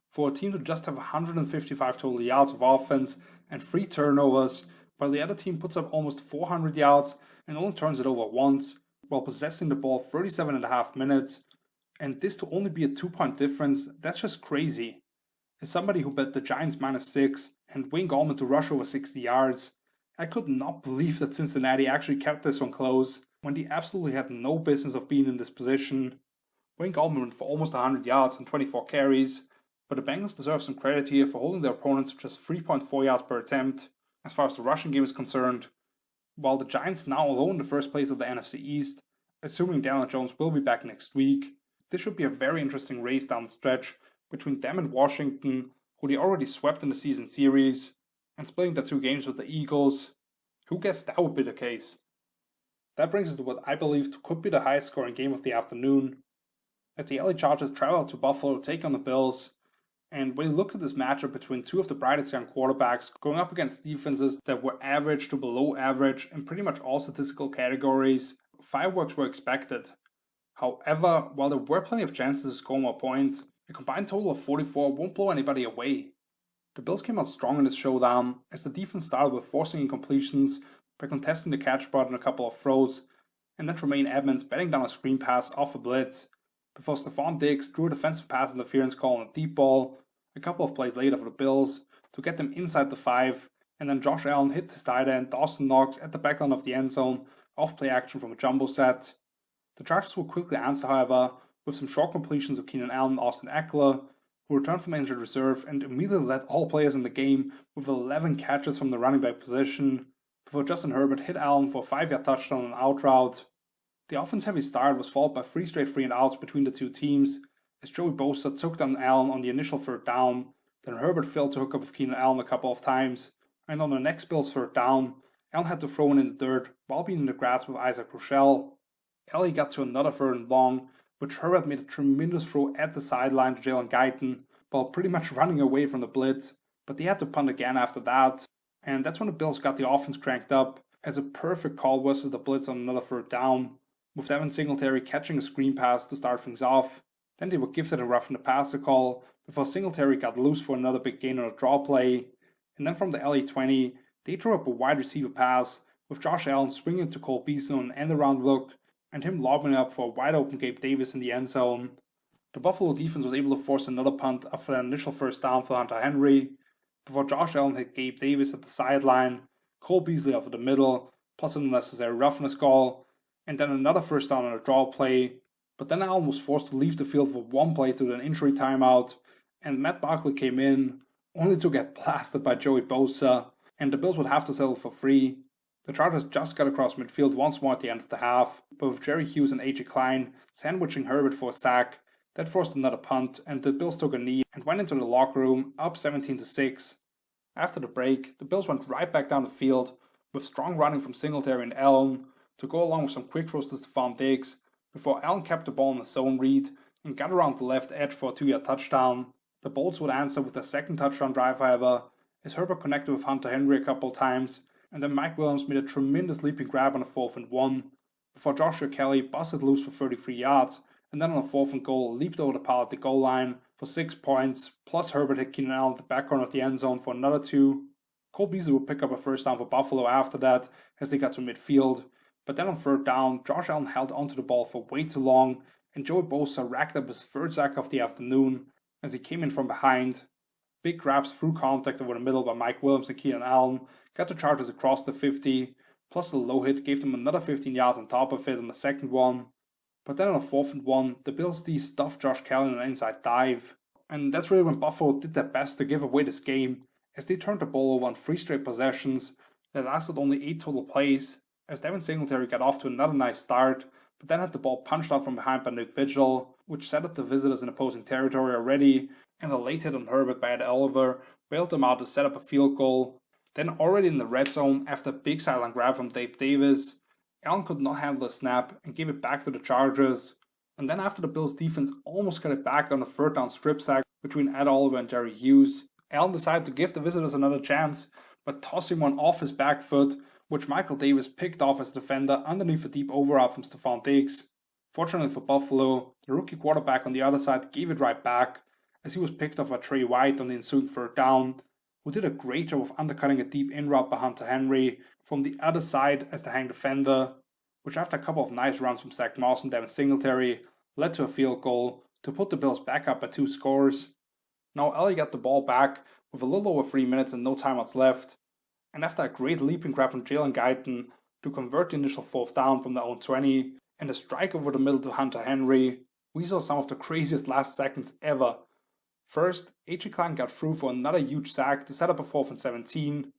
for a team to just have 155 total yards of offense and 3 turnovers, while the other team puts up almost 400 yards and only turns it over once, while possessing the ball 37.5 minutes. And this to only be a 2-point difference, that's just crazy. As somebody who bet the Giants -6 and Wayne Gallman to rush over 60 yards, I could not believe that Cincinnati actually kept this one close when they absolutely had no business of being in this position. Wayne Gallman went for almost 100 yards and 24 carries, but the Bengals deserve some credit here for holding their opponents to just 3.4 yards per attempt as far as the rushing game is concerned. While the Giants now alone the first place of the NFC East, assuming Daniel Jones will be back next week, this should be a very interesting race down the stretch between them and Washington, who they already swept in the season series, and splitting the 2 games with the Eagles. Who guessed that would be the case? That brings us to what I believe could be the highest scoring game of the afternoon, as the LA Chargers travel to Buffalo to take on the Bills. And when you look at this matchup between 2 of the brightest young quarterbacks going up against defenses that were average to below average in pretty much all statistical categories, fireworks were expected. However, while there were plenty of chances to score more points, a combined total of 44 won't blow anybody away. The Bills came out strong in this showdown, as the defense started with forcing incompletions by contesting the catch spot in a couple of throws, and then Tremaine Edmonds batting down a screen pass off a blitz, before Stephon Diggs drew a defensive pass interference call on a deep ball a couple of plays later for the Bills to get them inside the 5, and then Josh Allen hit his tight end Dawson Knox at the backline of the end zone off play action from a jumbo set. The Chargers would quickly answer, however, with some short completions of Keenan Allen and Austin Eckler, who returned from injured reserve and immediately led all players in the game with 11 catches from the running back position, before Justin Herbert hit Allen for a 5-yard touchdown on an out route. The offense-heavy start was followed by 3 straight 3-and-outs between the 2 teams, as Joey Bosa took down Allen on the initial 3rd down, then Herbert failed to hook up with Keenan Allen a couple of times, and on the next Bills 3rd down, Allen had to throw one in the dirt while being in the grasp of Isaac Rochelle. LA got to another 3rd and long, which Herbert made a tremendous throw at the sideline to Jalen Guyton, while pretty much running away from the blitz, but they had to punt again after that, and that's when the Bills got the offense cranked up, as a perfect call versus the blitz on another 3rd down, with Devin Singletary catching a screen pass to start things off. Then they were gifted a roughing the passer call, before Singletary got loose for another big gain on a draw play, and then from the LA 20, they drew up a wide receiver pass, with Josh Allen swinging to Cole Beasley on an end-around look, and him lobbing up for a wide-open Gabe Davis in the end zone. The Buffalo defense was able to force another punt after the initial 1st down for Hunter Henry, before Josh Allen hit Gabe Davis at the sideline, Cole Beasley over the middle, plus an unnecessary roughness call, and then another 1st down on a draw play, but then Allen was forced to leave the field for 1 play to an injury timeout, and Matt Barkley came in, only to get blasted by Joey Bosa, and the Bills would have to settle for 3. The Chargers just got across midfield once more at the end of the half, but with Jerry Hughes and A.J. Klein sandwiching Herbert for a sack, that forced another punt, and the Bills took a knee and went into the locker room up 17-6. After the break, the Bills went right back down the field, with strong running from Singletary and Allen, to go along with some quick throws to Stephon Diggs, before Allen kept the ball in a zone read and got around the left edge for a 2-yard touchdown. The Bolts would answer with a second touchdown drive, however, as Herbert connected with Hunter Henry a couple times, and then Mike Williams made a tremendous leaping grab on a 4th and 1, before Joshua Kelly busted loose for 33 yards, and then on a 4th and goal leaped over the pile at the goal line for 6 points, plus Herbert hit Keenan Allen at the back corner of the end zone for another 2. Cole Beasley would pick up a 1st down for Buffalo after that as they got to midfield, but then on 3rd down, Josh Allen held onto the ball for way too long, and Joey Bosa racked up his 3rd sack of the afternoon as he came in from behind. Big grabs through contact over the middle by Mike Williams and Keenan Allen got the Chargers across the 50, plus the low hit gave them another 15 yards on top of it on the second one. But then on a 4th and 1, the Bills D stuffed Josh Kelly on an inside dive, and that's really when Buffalo did their best to give away this game, as they turned the ball over on 3 straight possessions that lasted only 8 total plays, as Devin Singletary got off to another nice start, but then had the ball punched out from behind by Nick Vigil, which set up the visitors in opposing territory already, and a late hit on Herbert by Ed Oliver bailed them out to set up a field goal. Then already in the red zone, after a big sideline grab from Dave Davis, Allen could not handle the snap and gave it back to the Chargers. And then after the Bills defense almost got it back on the 3rd down strip sack between Ed Oliver and Jerry Hughes, Allen decided to give the visitors another chance, but tossing one off his back foot which Michael Davis picked off as a defender underneath a deep overroute from Stephon Diggs. Fortunately for Buffalo, the rookie quarterback on the other side gave it right back as he was picked off by Trey White on the ensuing third down, who did a great job of undercutting a deep in-route by Hunter Henry from the other side as the hang defender, which after a couple of nice runs from Zach Moss and Devin Singletary led to a field goal to put the Bills back up by 2 scores. Now LA got the ball back with a little over 3 minutes and no timeouts left, and after a great leaping grab from Jalen Guyton to convert the initial 4th down from their own 20 and a strike over the middle to Hunter Henry, we saw some of the craziest last seconds ever. First, A.J. Klein got through for another huge sack to set up a 4th and 17.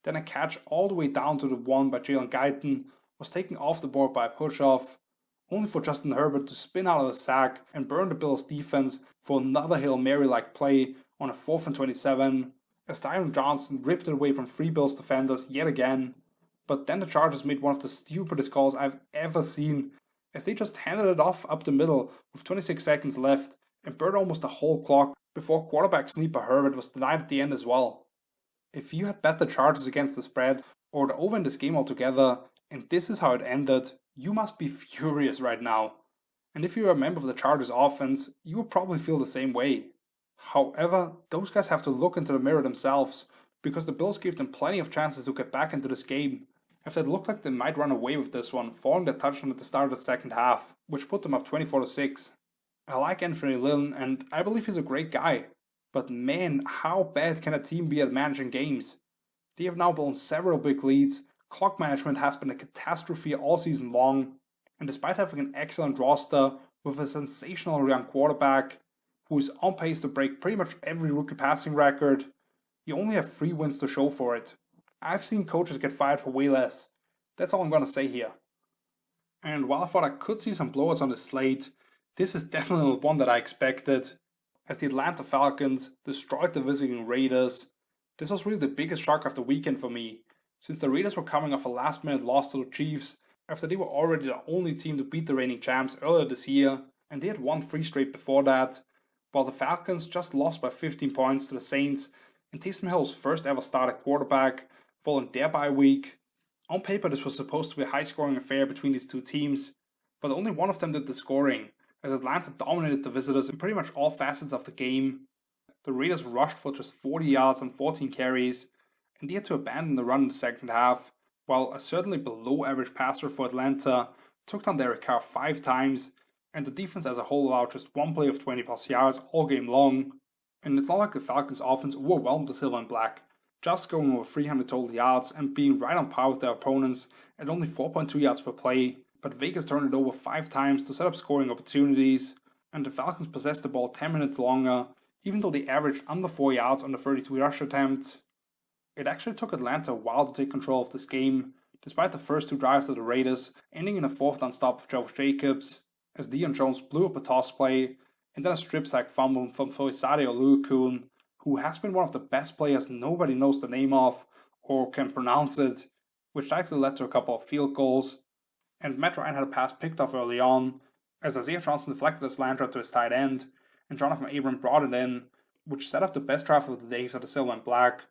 Then a catch all the way down to the 1 by Jalen Guyton was taken off the board by a push-off, only for Justin Herbert to spin out of the sack and burn the Bills' defense for another Hail Mary-like play on a 4th and 27, as Tyron Johnson ripped it away from 3 Bills defenders yet again. But then the Chargers made one of the stupidest calls I've ever seen, as they just handed it off up the middle with 26 seconds left and burned almost the whole clock before quarterback sneak by Herbert was denied at the end as well. If you had bet the Chargers against the spread or the over in this game altogether, and this is how it ended, you must be furious right now. And if you're a member of the Chargers offense, you would probably feel the same way. However, those guys have to look into the mirror themselves, because the Bills gave them plenty of chances to get back into this game, after it looked like they might run away with this one, following the touchdown at the start of the second half, which put them up 24-6. I like Anthony Lynn, and I believe he's a great guy. But man, how bad can a team be at managing games? They have now blown several big leads, clock management has been a catastrophe all season long, and despite having an excellent roster with a sensational young quarterback who is on pace to break pretty much every rookie passing record, you only have 3 wins to show for it. I've seen coaches get fired for way less. That's all I'm gonna say here. And while I thought I could see some blowouts on the slate, this is definitely not one that I expected. As the Atlanta Falcons destroyed the visiting Raiders, this was really the biggest shock of the weekend for me, since the Raiders were coming off a last-minute loss to the Chiefs after they were already the only team to beat the reigning champs earlier this year, and they had won 3 straight before that, while the Falcons just lost by 15 points to the Saints in Taysom Hill's first ever start at quarterback, following their bye week. On paper, this was supposed to be a high-scoring affair between these two teams, but only one of them did the scoring, as Atlanta dominated the visitors in pretty much all facets of the game. The Raiders rushed for just 40 yards on 14 carries, and they had to abandon the run in the second half, while a certainly below-average passer for Atlanta took down Derek Carr 5 times, and the defense as a whole allowed just 1 play of 20-plus yards all game long. And it's not like the Falcons' offense overwhelmed the Silver and Black, just going over 300 total yards and being right on par with their opponents at only 4.2 yards per play, but Vegas turned it over 5 times to set up scoring opportunities, and the Falcons possessed the ball 10 minutes longer, even though they averaged under 4 yards on the 32 rush attempts. It actually took Atlanta a while to take control of this game, despite the first 2 drives of the Raiders ending in a 4th down stop of Josh Jacobs, as Deion Jones blew up a toss play, and then a strip sack fumble from Foyesade Oluokun, who has been one of the best players nobody knows the name of or can pronounce it, which likely led to a couple of field goals. And Matt Ryan had a pass picked off early on, as Isaiah Johnson deflected a slanter to his tight end, and Jonathan Abram brought it in, which set up the best drive of the day for the Silver and Black,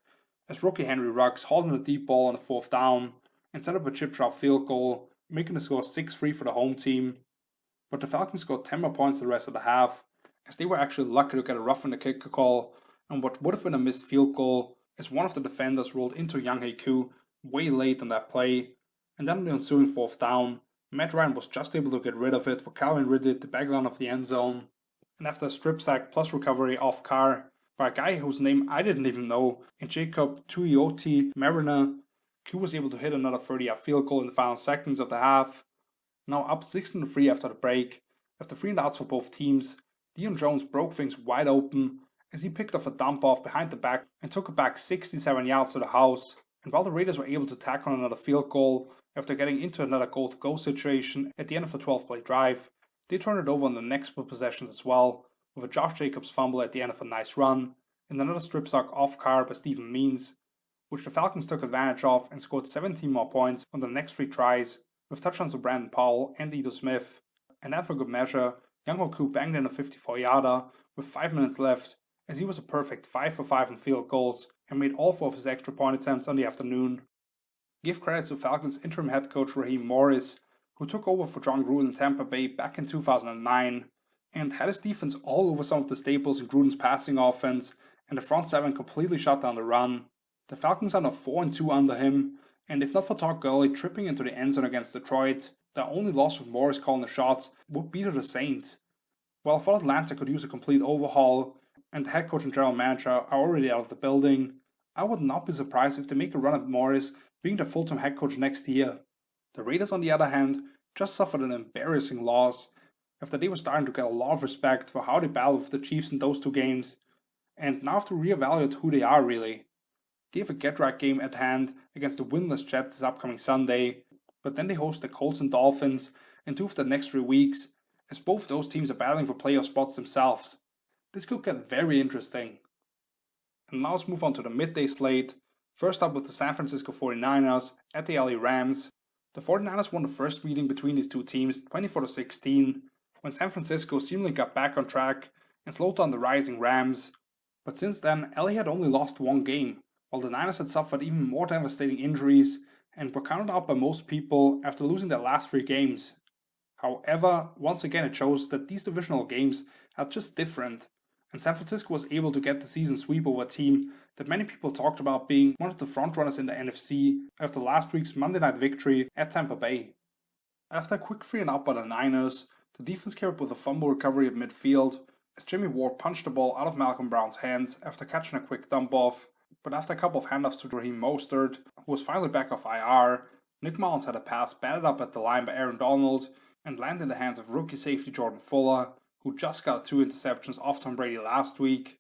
as rookie Henry Ruggs hauled in a deep ball on the 4th down and set up a chip shot field goal, making the score 6-3 for the home team. But the Falcons scored 10 more points the rest of the half, as they were actually lucky to get a rough in the kicker call on what would have been a missed field goal, as one of the defenders rolled into Younghoe Koo way late on that play, and then on the ensuing 4th down, Matt Ryan was just able to get rid of it for Calvin Ridley at the back line of the end zone, and after a strip sack plus recovery off Carr by a guy whose name I didn't even know, in Jacob Tuioti Mariner, Koo was able to hit another 30-yard field goal in the final seconds of the half. Now up 16-3 after the break, after 3 and outs for both teams, Deion Jones broke things wide open as he picked off a dump off behind the back and took it back 67 yards to the house. And while the Raiders were able to tack on another field goal after getting into another goal-to-go situation at the end of a 12-play drive, they turned it over on the next 2 possessions as well, with a Josh Jacobs fumble at the end of a nice run, and another strip sack off Carr by Stephen Means, which the Falcons took advantage of and scored 17 more points on the next 3 tries, with touchdowns to Brandon Powell and Edo Smith. And then for good measure, Younghoe Koo banged in a 54-yarder with 5 minutes left, as he was a perfect 5 for 5 on field goals and made all 4 of his extra point attempts on the afternoon. Give credit to Falcons interim head coach Raheem Morris, who took over for John Gruden in Tampa Bay back in 2009, and had his defense all over some of the staples in Gruden's passing offense, and the front seven completely shut down the run. The Falcons are now 4-2 under him, and if not for Todd Gurley tripping into the end zone against Detroit, their only loss with Morris calling the shots would be to the Saints. While I thought Atlanta could use a complete overhaul, and the head coach and general manager are already out of the building, I would not be surprised if they make a run at Morris being the full-time head coach next year. The Raiders, on the other hand, just suffered an embarrassing loss after they were starting to get a lot of respect for how they battled with the Chiefs in those two games, and now have to reevaluate who they are really. They have a get-right game at hand against the winless Jets this upcoming Sunday, but then they host the Colts and Dolphins in 2 of the next 3 weeks, as both those teams are battling for playoff spots themselves. This could get very interesting. And now let's move on to the midday slate. First up with the San Francisco 49ers at the LA Rams. The 49ers won the first meeting between these two teams 24-16, when San Francisco seemingly got back on track and slowed down the rising Rams. But since then, LA had only lost 1 game, while the Niners had suffered even more devastating injuries and were counted out by most people after losing their last 3 games. However, once again it shows that these divisional games are just different, and San Francisco was able to get the season sweep over a team that many people talked about being one of the frontrunners in the NFC after last week's Monday night victory at Tampa Bay. After a quick 3-and-out by the Niners, the defense came up with a fumble recovery at midfield as Jimmy Ward punched the ball out of Malcolm Brown's hands after catching a quick dump-off, but after a couple of handoffs to Raheem Mostert, who was finally back off IR, Nick Mullins had a pass batted up at the line by Aaron Donald and landed in the hands of rookie safety Jordan Fuller, who just got 2 interceptions off Tom Brady last week.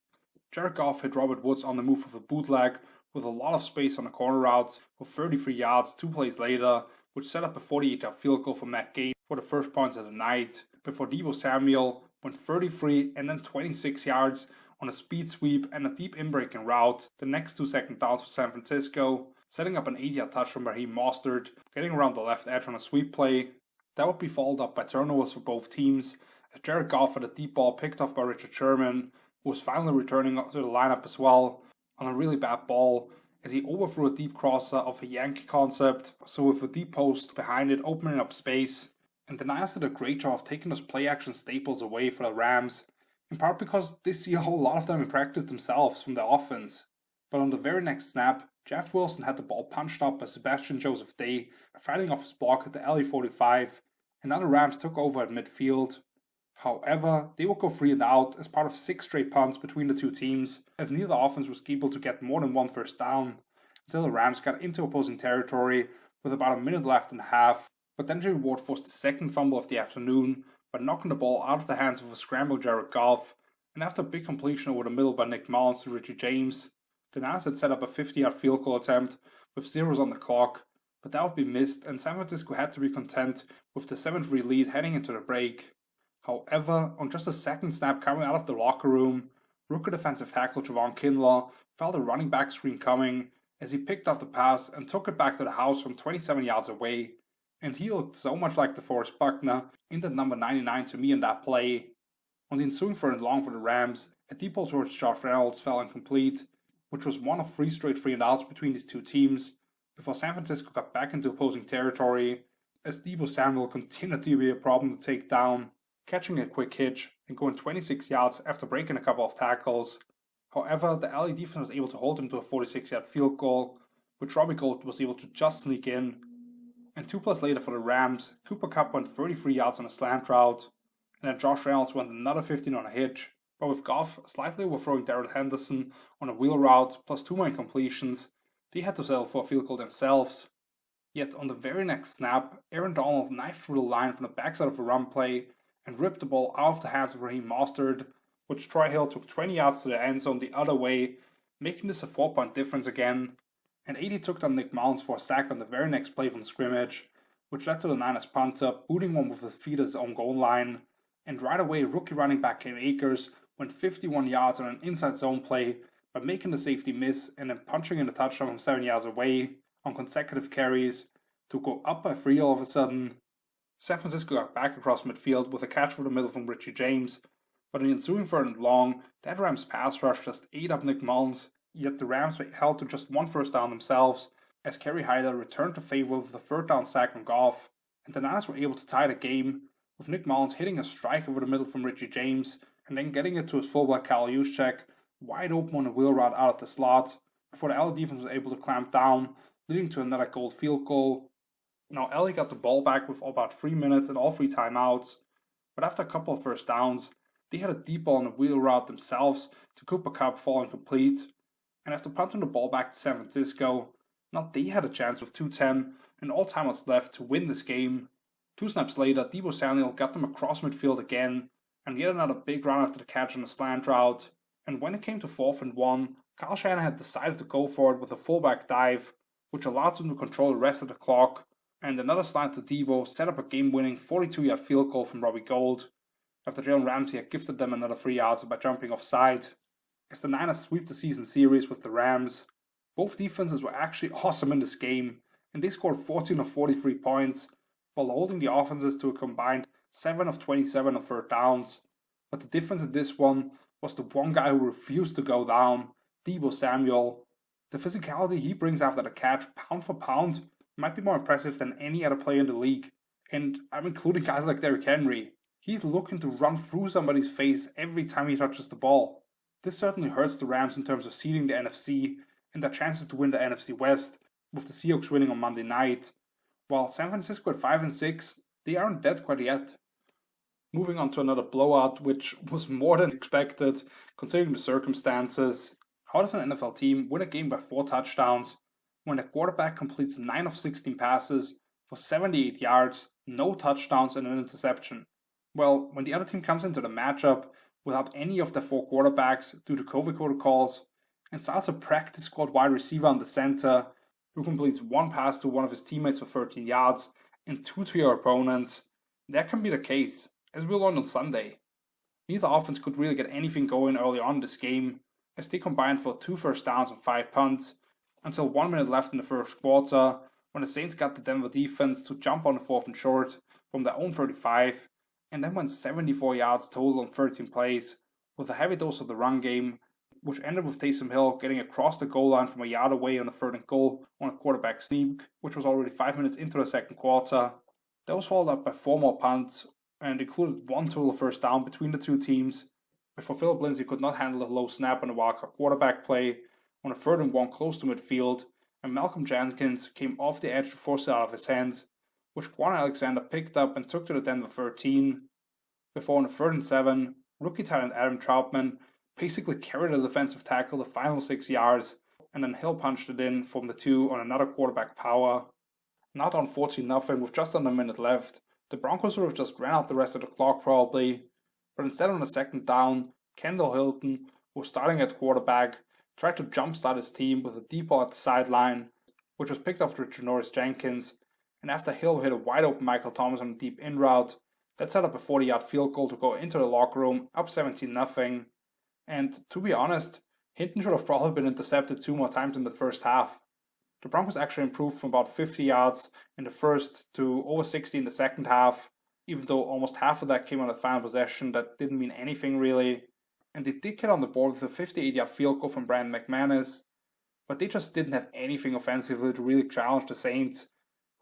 Jared Goff hit Robert Woods on the move with a bootleg with a lot of space on the corner routes for 33 yards 2 plays later, which set up a 48-yard field goal for Matt Gay for the first points of the night, before Deebo Samuel went 33 and then 26 yards on a speed sweep and a deep in-breaking route, the next 2 second downs for San Francisco, setting up an 8-yard touchdown by Raheem Mostert, getting around the left edge on a sweep play. That would be followed up by turnovers for both teams, as Jared Goff had a deep ball picked off by Richard Sherman, who was finally returning to the lineup as well, on a really bad ball, as he overthrew a deep crosser of a Yankee concept, so with a deep post behind it opening up space. And the Niners did a great job of taking those play-action staples away for the Rams, in part because they see a whole lot of them in practice themselves from the offense. But on the very next snap, Jeff Wilson had the ball punched up by Sebastian Joseph Day, fighting off his block at the LA 45, and now the Rams took over at midfield. However, they would go 3-and-out as part of 6 straight punts between the two teams, as neither offense was able to get more than 1 first down, until the Rams got into opposing territory with about a minute left in the half, but then Jimmy Ward forced the second fumble of the afternoon by knocking the ball out of the hands of a scrambled Jared Goff, and after a big completion over the middle by Nick Mullins to Richie James, the Niners had set up a 50-yard field goal attempt with zeros on the clock, but that would be missed, and San Francisco had to be content with the 7-3 lead heading into the break. However, on just a second snap coming out of the locker room, rookie defensive tackle Javon Kinlaw felt a running back screen coming as he picked up the pass and took it back to the house from 27 yards away. And he looked so much like DeForest Buckner in that number 99 to me in that play. On the ensuing 3rd and long for the Rams, a deep ball towards Josh Reynolds fell incomplete, which was one of 3 straight 3-and-outs between these two teams, before San Francisco got back into opposing territory, as Deebo Samuel continued to be a problem to take down, catching a quick hitch and going 26 yards after breaking a couple of tackles. However, the LA defense was able to hold him to a 46-yard field goal, which Robbie Gould was able to just sneak in. And 2 plays later for the Rams, Cooper Kupp went 33 yards on a slant route, and then Josh Reynolds went another 15 on a hitch, but with Goff slightly overthrowing Darrell Henderson on a wheel route plus 2 more incompletions, they had to settle for a field goal themselves. Yet on the very next snap, Aaron Donald knifed through the line from the backside of a run play and ripped the ball out of the hands of Raheem Mostert, which Troy Hill took 20 yards to the end zone the other way, making this a 4-point difference again. And 80 took down Nick Mullins for a sack on the very next play from scrimmage, which led to the Niners punter booting one with his feet at his own goal line. And right away, rookie running back Cam Akers went 51 yards on an inside zone play by making the safety miss and then punching in a touchdown from 7 yards away on consecutive carries to go up by 3 all of a sudden. San Francisco got back across midfield with a catch for the middle from Richie James, but in the ensuing 3rd and long, that Rams pass rush just ate up Nick Mullins, yet the Rams were held to just 1 first down themselves as Kerry Hyder returned to favor with a third down sack from Goff, and the Niners were able to tie the game, with Nick Mullins hitting a strike over the middle from Richie James, and then getting it to his fullback Kyle Juszczyk, wide open on a wheel route out of the slot, before the LA defense was able to clamp down, leading to another goal field goal. Now LA got the ball back with about 3 minutes and all 3 timeouts, but after a couple of first downs, they had a deep ball on the wheel route themselves to Cooper Kupp falling complete, and after punting the ball back to San Francisco, now they had a chance with 2:10 and all timeouts left to win this game. 2 snaps later, Deebo Samuel got them across midfield again, and yet another big run after the catch on a slant route, and when it came to 4th and 1, Kyle Shanahan decided to go for it with a fullback dive, which allowed them to control the rest of the clock, and another slant to Deebo set up a game-winning 42-yard field goal from Robbie Gould, after Jalen Ramsey had gifted them another 3 yards by jumping offside. As the Niners sweep the season series with the Rams, both defenses were actually awesome in this game, and they scored 14 of 43 points, while holding the offenses to a combined 7 of 27 on third downs. But the difference in this one was the one guy who refused to go down, Deebo Samuel. The physicality he brings after the catch, pound for pound, might be more impressive than any other player in the league, and I'm including guys like Derrick Henry. He's looking to run through somebody's face every time he touches the ball. This certainly hurts the Rams in terms of seeding the NFC and their chances to win the NFC West, with the Seahawks winning on Monday night. While San Francisco at 5-6, they aren't dead quite yet. Moving on to another blowout, which was more than expected considering the circumstances. How does an NFL team win a game by 4 touchdowns when the quarterback completes 9 of 16 passes for 78 yards, no touchdowns, and an interception? Well, when the other team comes into the matchup without any of their 4 quarterbacks due to COVID protocols and starts a practice squad wide receiver on the center who completes 1 pass to one of his teammates for 13 yards and 2 to your opponents, that can be the case, as we learned on Sunday. Neither offense could really get anything going early on in this game, as they combined for 2 first downs and 5 punts, until 1 minute left in the first quarter, when the Saints got the Denver defense to jump on the 4th and short from their own 35, and then went 74 yards total on 13 plays, with a heavy dose of the run game, which ended with Taysom Hill getting across the goal line from a yard away on a 3rd and goal on a quarterback sneak, which was already 5 minutes into the second quarter. That was followed up by 4 more punts, and included 1 total first down between the 2 teams, before Philip Lindsay could not handle a low snap on a wildcard quarterback play on a 3rd and 1 close to midfield, and Malcolm Jenkins came off the edge to force it out of his hands, which Quan Alexander picked up and took to the Denver 13, before on a 3rd and 7, rookie tight end Adam Troutman basically carried the defensive tackle the final 6 yards, and then Hill punched it in from the 2 on another quarterback power. Now down 14-0 with just under a minute left, the Broncos would have just ran out the rest of the clock probably, but instead on the 2nd down, Kendall Hilton, who was starting at quarterback, tried to jumpstart his team with a deep ball at the sideline, which was picked up through Janoris Jenkins, and after Hill hit a wide open Michael Thomas on a deep in route, that set up a 40-yard field goal to go into the locker room, up 17-0, and to be honest, Hinton should have probably been intercepted 2 more times in the first half. The Broncos actually improved from about 50 yards in the first to over 60 in the second half, even though almost half of that came on the final possession that didn't mean anything really. And they did get on the board with a 58-yard field goal from Brandon McManus, but they just didn't have anything offensively to really challenge the Saints,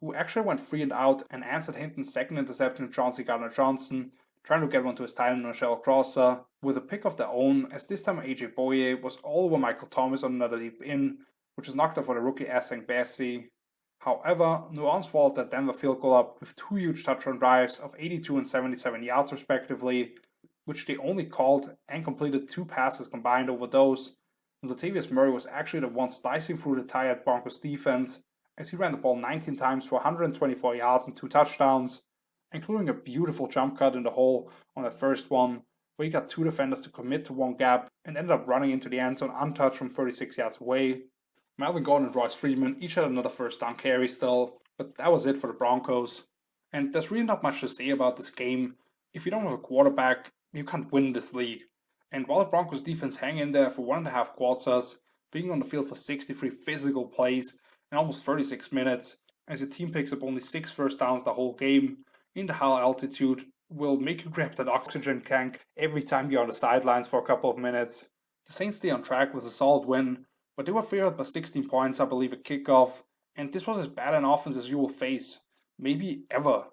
who actually went 3 and out and answered Hinton's second interception to Chauncey Gardner-Johnson, trying to get one to his tight end Michelle Crosser, with a pick of their own, as this time AJ Boye was all over Michael Thomas on another deep in, which was knocked out for the rookie Asang Bessie. However, New Orleans followed that Denver field goal up with 2 huge touchdown drives of 82 and 77 yards respectively, which they only called and completed 2 passes combined over those, and Latavius Murray was actually the one slicing through the tired Broncos defense, as he ran the ball 19 times for 124 yards and 2 touchdowns, including a beautiful jump cut in the hole on that first one, where he got 2 defenders to commit to 1 gap and ended up running into the end zone untouched from 36 yards away. Melvin Gordon and Royce Freeman each had another first down carry still, but that was it for the Broncos. And there's really not much to say about this game. If you don't have a quarterback, you can't win this league. And while the Broncos defense hang in there for 1.5 quarters, being on the field for 63 physical plays in almost 36 minutes, as your team picks up only 6 first downs the whole game, in the high altitude, will make you grab that oxygen tank every time you're on the sidelines for a couple of minutes. The Saints stay on track with a solid win, but they were favored by 16 points, I believe, at kickoff, And this was as bad an offense as you will face, maybe ever.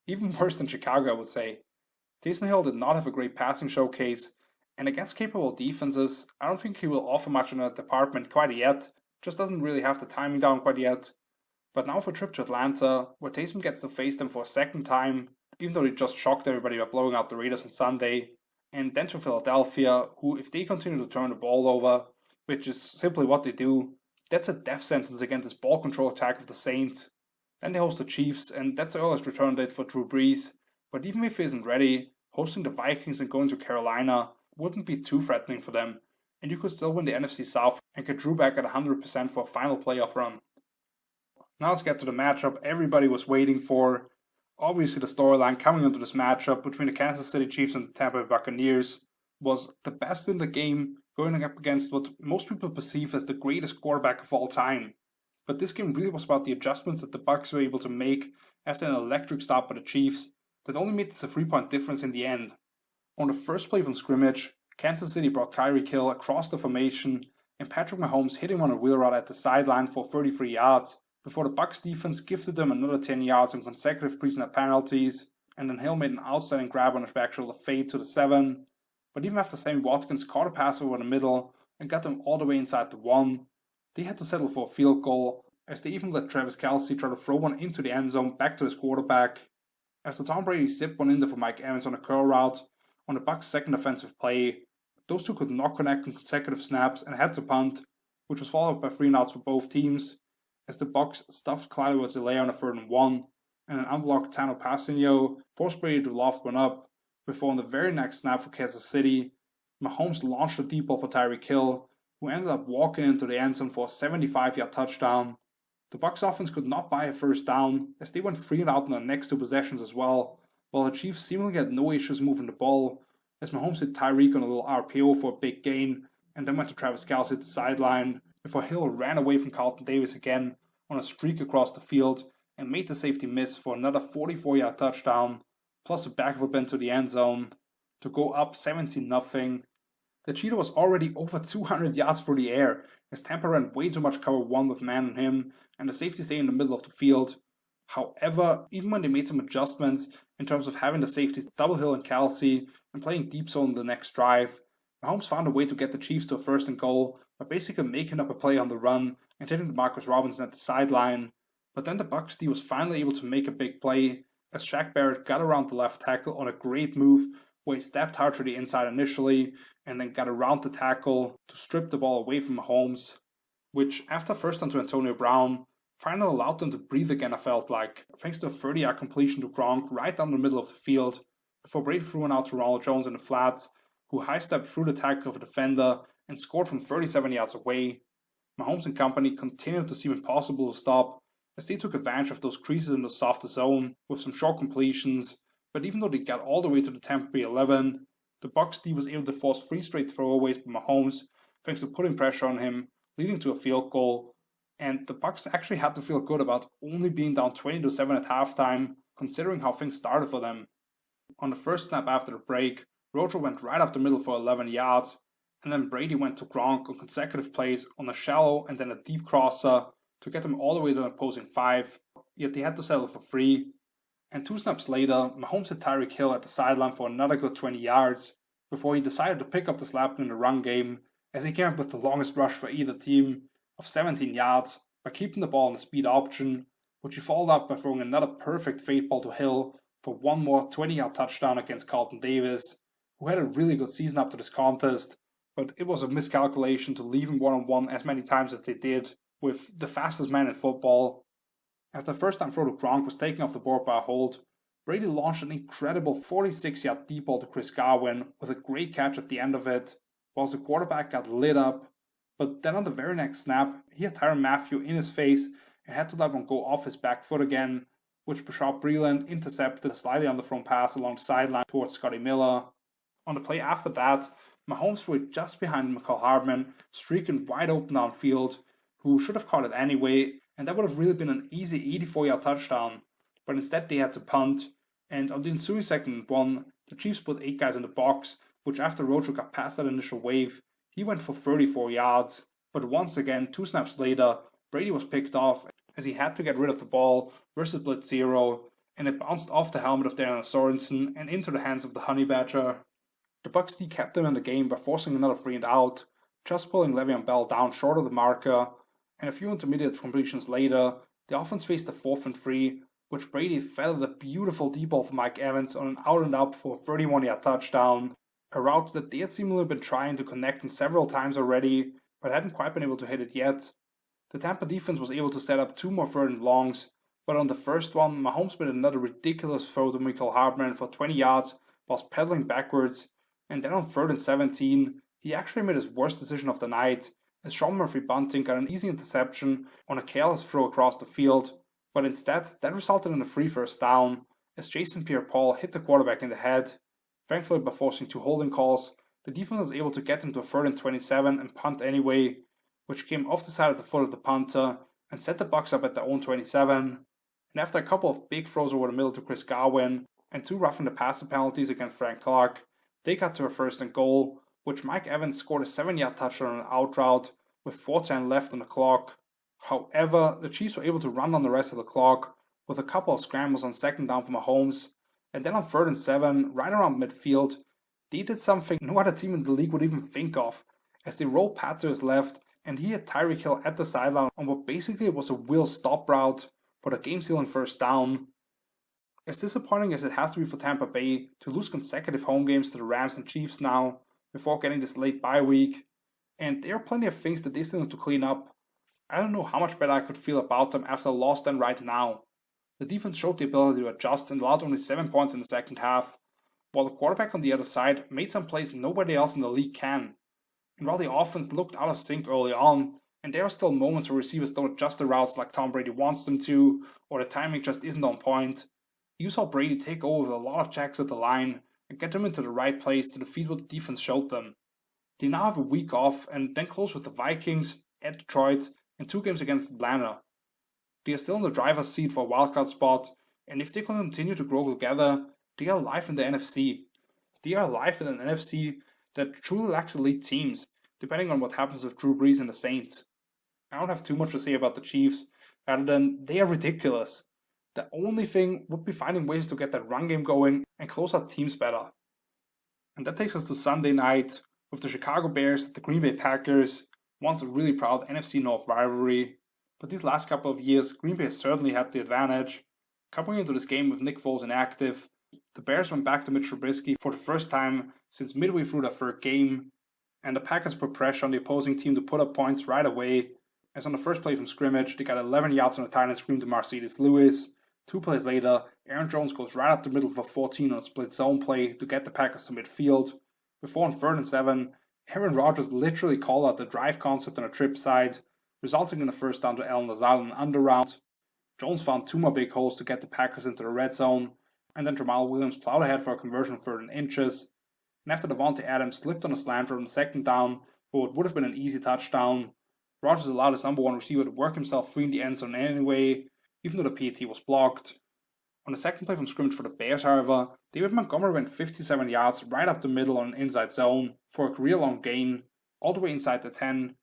Even worse than Chicago, I would say. Taysom Hill did not have a great passing showcase, and against capable defenses, I don't think he will offer much in that department quite yet. Just doesn't really have the timing down quite yet. But now for a trip to Atlanta, where Taysom gets to face them for a second time, even though they just shocked everybody by blowing out the Raiders on Sunday, and then to Philadelphia, who, if they continue to turn the ball over, which is simply what they do, that's a death sentence against this ball control attack of the Saints. Then they host the Chiefs, and that's the earliest return date for Drew Brees. But even if he isn't ready, hosting the Vikings and going to Carolina wouldn't be too threatening for them, and you could still win the NFC South and get Drew back at 100% for a final playoff run. Now let's get to the matchup everybody was waiting for. Obviously, the storyline coming into this matchup between the Kansas City Chiefs and the Tampa Bay Buccaneers was the best in the game, going up against what most people perceive as the greatest quarterback of all time. But this game really was about the adjustments that the Bucs were able to make after an electric start by the Chiefs that only made this a 3-point difference in the end. On the first play from scrimmage, Kansas City brought Tyreek Hill across the formation and Patrick Mahomes hit him on a wheel route at the sideline for 33 yards, before the Bucs defense gifted them another 10 yards on consecutive pre-snap penalties, and then Hill made an outstanding grab on a back shoulder fade to the 7. But even after Sammy Watkins caught a pass over the middle and got them all the way inside the 1, they had to settle for a field goal, as they even let Travis Kelce try to throw one into the end zone back to his quarterback. After Tom Brady zipped one in there for Mike Evans on a curl route on the Bucs' second offensive play, those two could not connect on consecutive snaps and had to punt, which was followed by 3 and outs for both teams, as the Bucs stuffed Clyde Edwards-Helaire on a 3rd and 1, and an unblocked Tano Passanio forced Brady to loft one up, before on the very next snap for Kansas City, Mahomes launched a deep ball for Tyreek Hill, who ended up walking into the end zone for a 75-yard touchdown. The Bucs offense could not buy a first down, as they went 3 and out in their next 2 possessions as well, while the Chiefs seemingly had no issues moving the ball, as Mahomes hit Tyreek on a little RPO for a big gain, and then went to Travis Kelce at the sideline, before Hill ran away from Carlton Davis again on a streak across the field and made the safety miss for another 44-yard touchdown, plus a backflip into the end zone to go up 17-0. The Cheetah was already over 200 yards through the air, as Tampa ran way too much cover 1 with man on him, and the safety stayed in the middle of the field. However, even when they made some adjustments in terms of having the safeties double Hill and Kelce and playing deep zone the next drive, Mahomes found a way to get the Chiefs to a 1st and goal by basically making up a play on the run and hitting Demarcus Robinson at the sideline. But then the Bucs D was finally able to make a big play, as Shaq Barrett got around the left tackle on a great move where he stepped hard to the inside initially and then got around the tackle to strip the ball away from Mahomes, which, after first down to Antonio Brown, finally allowed them to breathe again, I felt like, thanks to a 30-yard completion to Gronk right down the middle of the field, before Brady threw one out to Ronald Jones in the flats, who high-stepped through the tackle of a defender and scored from 37 yards away. Mahomes and company continued to seem impossible to stop, as they took advantage of those creases in the softer zone with some short completions, but even though they got all the way to the Tampa Bay 11, the Bucs D was able to force 3 straight throwaways by Mahomes, thanks to putting pressure on him, leading to a field goal, and the Bucs actually had to feel good about only being down 20-7 at halftime, considering how things started for them. On the first snap after the break, Rojo went right up the middle for 11 yards, and then Brady went to Gronk on consecutive plays on a shallow and then a deep crosser to get them all the way to the opposing 5, yet they had to settle for 3. And 2 snaps later, Mahomes hit Tyreek Hill at the sideline for another good 20 yards, before he decided to pick up the slack in the run game, as he came up with the longest rush for either team of 17 yards by keeping the ball in the speed option, which he followed up by throwing another perfect fade ball to Hill for one more 20-yard touchdown against Carlton Davis, who had a really good season up to this contest, but it was a miscalculation to leave him one-on-one as many times as they did, with the fastest man in football. After the first time throw to Gronk was taken off the board by a hold, Brady launched an incredible 46-yard deep ball to Chris Godwin with a great catch at the end of it, whilst the quarterback got lit up. But then on the very next snap, he had Tyrann Mathieu in his face and had to let one go off his back foot again, which Bashard Breeland intercepted a slightly underthrown pass along the sideline towards Scotty Miller. On the play after that, Mahomes threw it just behind McCall Hardman, streaking wide open downfield, who should have caught it anyway, and that would have really been an easy 84-yard touchdown. But instead they had to punt, and on the ensuing 2nd and 1, the Chiefs put 8 guys in the box, which after Rojo got past that initial wave, he went for 34 yards. But once again, 2 snaps later, Brady was picked off, as he had to get rid of the ball versus Blitz 0, and it bounced off the helmet of Darren Sorensen and into the hands of the Honey Badger. The Bucs D kept them in the game by forcing another 3-and-out, just pulling Le'Veon Bell down short of the marker, and a few intermediate completions later, the offense faced a 4th-and-3, which Brady feathered a beautiful deep ball for Mike Evans on an out-and-up for a 31-yard touchdown, a route that they had seemingly been trying to connect on several times already, but hadn't quite been able to hit it yet. The Tampa defense was able to set up 2 more 3rd-and-longs, but on the first one, Mahomes made another ridiculous throw to Mecole Hardman for 20 yards whilst pedaling backwards, and then on 3rd-and-17, he actually made his worst decision of the night, as Sean Murphy-Bunting got an easy interception on a careless throw across the field, but instead that resulted in a free first down, as Jason Pierre-Paul hit the quarterback in the head. Thankfully, by forcing 2 holding calls, the defense was able to get him to a 3rd-and-27 and punt anyway, which came off the side of the foot of the punter and set the Bucs up at their own 27. And after a couple of big throws over the middle to Chris Godwin and 2 roughing the passer penalties against Frank Clark, they got to a 1st-and-goal, which Mike Evans scored a 7-yard touchdown on an out route with 4:10 left on the clock. However, the Chiefs were able to run on the rest of the clock with a couple of scrambles on 2nd down for Mahomes, and then on 3rd-and-7, right around midfield, they did something no other team in the league would even think of, as they rolled Pat to his left and he had Tyreek Hill at the sideline on what basically was a will stop route for the game-sealing 1st down. As disappointing as it has to be for Tampa Bay to lose consecutive home games to the Rams and Chiefs now, before getting this late bye week, and there are plenty of things that they still need to clean up, I don't know how much better I could feel about them after a loss than right now. The defense showed the ability to adjust and allowed only 7 points in the second half, while the quarterback on the other side made some plays nobody else in the league can. And while the offense looked out of sync early on, and there are still moments where receivers don't adjust the routes like Tom Brady wants them to, or the timing just isn't on point, you saw Brady take over with a lot of checks at the line and get them into the right place to defeat what the defense showed them. They now have a week off and then close with the Vikings, at Detroit, and 2 games against Atlanta. They are still in the driver's seat for a wildcard spot, and if they can continue to grow together, they are alive in the NFC. They are alive in an NFC that truly lacks elite teams, depending on what happens with Drew Brees and the Saints. I don't have too much to say about the Chiefs, other than they are ridiculous. The only thing would be finding ways to get that run game going and close out teams better. And that takes us to Sunday night, with the Chicago Bears and the Green Bay Packers, once a really proud NFC North rivalry. But these last couple of years, Green Bay has certainly had the advantage. Coming into this game with Nick Foles inactive, the Bears went back to Mitch Trubisky for the first time since midway through their 3rd game, and the Packers put pressure on the opposing team to put up points right away, as on the first play from scrimmage, they got 11 yards on a tight end screen to Mercedes Lewis. 2 plays later, Aaron Jones goes right up the middle for 14 on a split zone play to get the Packers to midfield. Before on 3rd-and-7, Aaron Rodgers literally called out the drive concept on a trip side, resulting in a 1st down to Allen Lazard on an under route. Jones found 2 more big holes to get the Packers into the red zone, and then Jamal Williams plowed ahead for a conversion of 3rd and inches. And after Devontae Adams slipped on a slant route on 2nd down for what would have been an easy touchdown, Rodgers allowed his number 1 receiver to work himself free in the end zone anyway, even though the PAT was blocked. On the 2nd play from scrimmage for the Bears, however, David Montgomery went 57 yards right up the middle on an inside zone for a career-long gain, all the way inside the 10,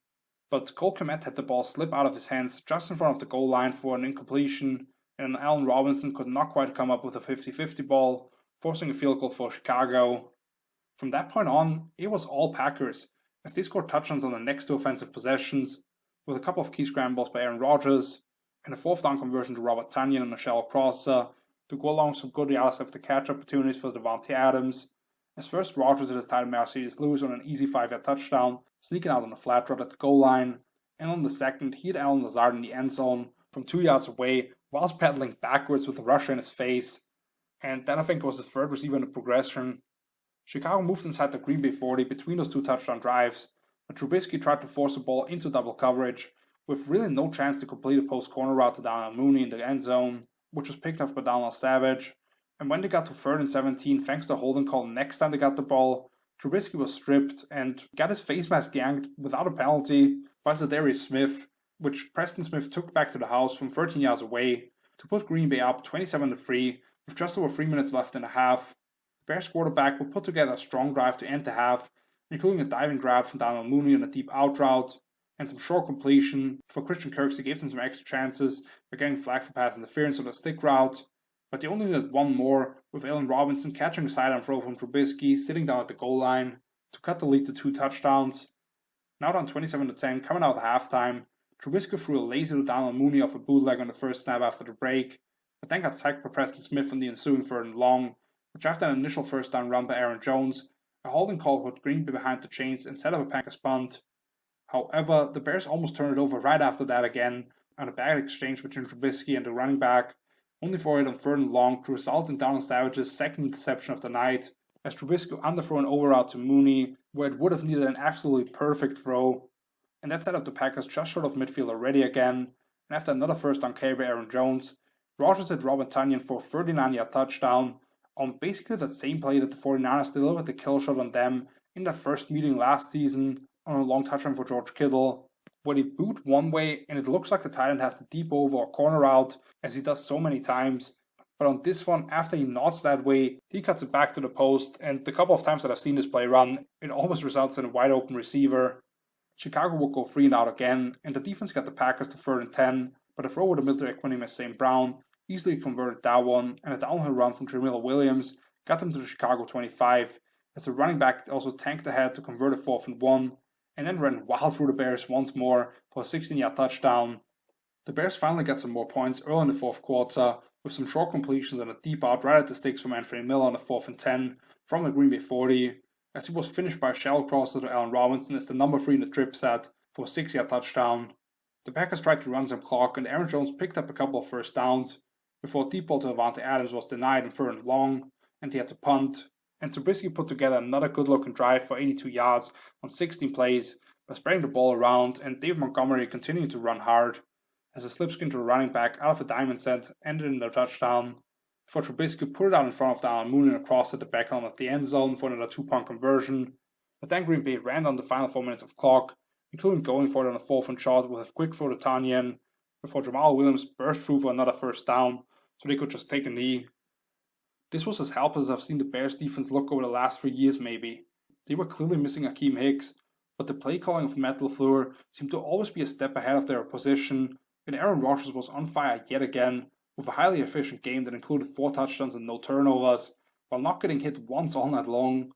but Cole Kmet had the ball slip out of his hands just in front of the goal line for an incompletion, and Allen Robinson could not quite come up with a 50-50 ball, forcing a field goal for Chicago. From that point on, it was all Packers, as they scored touchdowns on the next 2 offensive possessions, with a couple of key scrambles by Aaron Rodgers, and a 4th down conversion to Robert Tonyan and Michelle Crosser, to go along with some good yards after catch opportunities for Devontae Adams, as first Rodgers hit his tight end Mercedes Lewis on an easy 5-yard touchdown, sneaking out on a flat route at the goal line, and on the second he hit Allen Lazard in the end zone from 2 yards away whilst pedaling backwards with a rusher in his face, and then I think it was the 3rd receiver in the progression. Chicago moved inside the Green Bay 40 between those 2 touchdown drives, but Trubisky tried to force the ball into double coverage, with really no chance to complete a post corner route to Darnell Mooney in the end zone, which was picked up by Donald Savage. And when they got to 3rd-and-17, thanks to a holding call next time they got the ball, Trubisky was stripped and got his face mask yanked without a penalty by Zadarius Smith, which Preston Smith took back to the house from 13 yards away to put Green Bay up 27-3 with just over 3 minutes left in the half. The Bears quarterback would put together a strong drive to end the half, including a diving grab from Donald Mooney on a deep out route, and some short completion for Christian Kirksey gave them some extra chances by getting flagged for pass interference on the stick route. But they only needed one more, with Allen Robinson catching a sidearm throw from Trubisky, sitting down at the goal line to cut the lead to 2 touchdowns. Now down 27-10, coming out at halftime, Trubisky threw a lazy to Donald Mooney off a bootleg on the first snap after the break, but then got sacked by Preston Smith on the ensuing 3rd and long, which after an initial first down run by Aaron Jones, a holding call put Green Bay behind the chains instead of a Packers punt. However, the Bears almost turned it over right after that again on a bad exchange between Trubisky and the running back, only for it on 3rd and long to result in Donald Savage's second interception of the night, as Trubisky underthrew an over route to Mooney, where it would have needed an absolutely perfect throw. And that set up the Packers just short of midfield already again, and after another first down carry by Aaron Jones, Rodgers hit Robert Tonyan for a 39-yard touchdown on basically that same play that the 49ers delivered the kill shot on them in their first meeting last season on a long touchdown for George Kittle, where they boot one way and it looks like the tight end has the deep over or corner out, as he does so many times. But on this one, after he nods that way, he cuts it back to the post, and the couple of times that I've seen this play run, it almost results in a wide open receiver. Chicago would go 3 and out again, and the defense got the Packers to 3rd and 10, but a throw with a middle to Equanimeous St. Brown easily converted that one, and a downhill run from Jamil Williams got them to the Chicago 25, as the running back also tanked ahead to convert a 4th and 1, and then ran wild through the Bears once more for a 16-yard touchdown. The Bears finally got some more points early in the 4th quarter, with some short completions and a deep out right at the sticks from Anthony Miller on the 4th and 10 from the Green Bay 40, as he was finished by a shallow crosser to Allen Robinson as the number 3 in the trip set for a 6-yard touchdown. The Packers tried to run some clock, and Aaron Jones picked up a couple of first downs, before a deep ball to Avante Adams was denied in 3rd and long, and he had to punt, and Trubisky put together another good-looking drive for 82 yards on 16 plays by spreading the ball around, and David Montgomery continued to run hard, as a slip screen to the running back out of a diamond set ended in a touchdown, before Trubisky put it out in front of Donald Mooney and across at the backline of the end zone for another 2-point conversion. But then Green Bay ran on the final 4 minutes of clock, including going for it on a 4th and short with a quick throw to Tonyan, before Jamal Williams burst through for another first down, so they could just take a knee. This was as helpless as I've seen the Bears defense look over the last 3 years maybe. They were clearly missing Akeem Hicks, but the play calling of Matt LaFleur seemed to always be a step ahead of their opposition, and Aaron Rodgers was on fire yet again, with a highly efficient game that included 4 touchdowns and no turnovers, while not getting hit once all night long.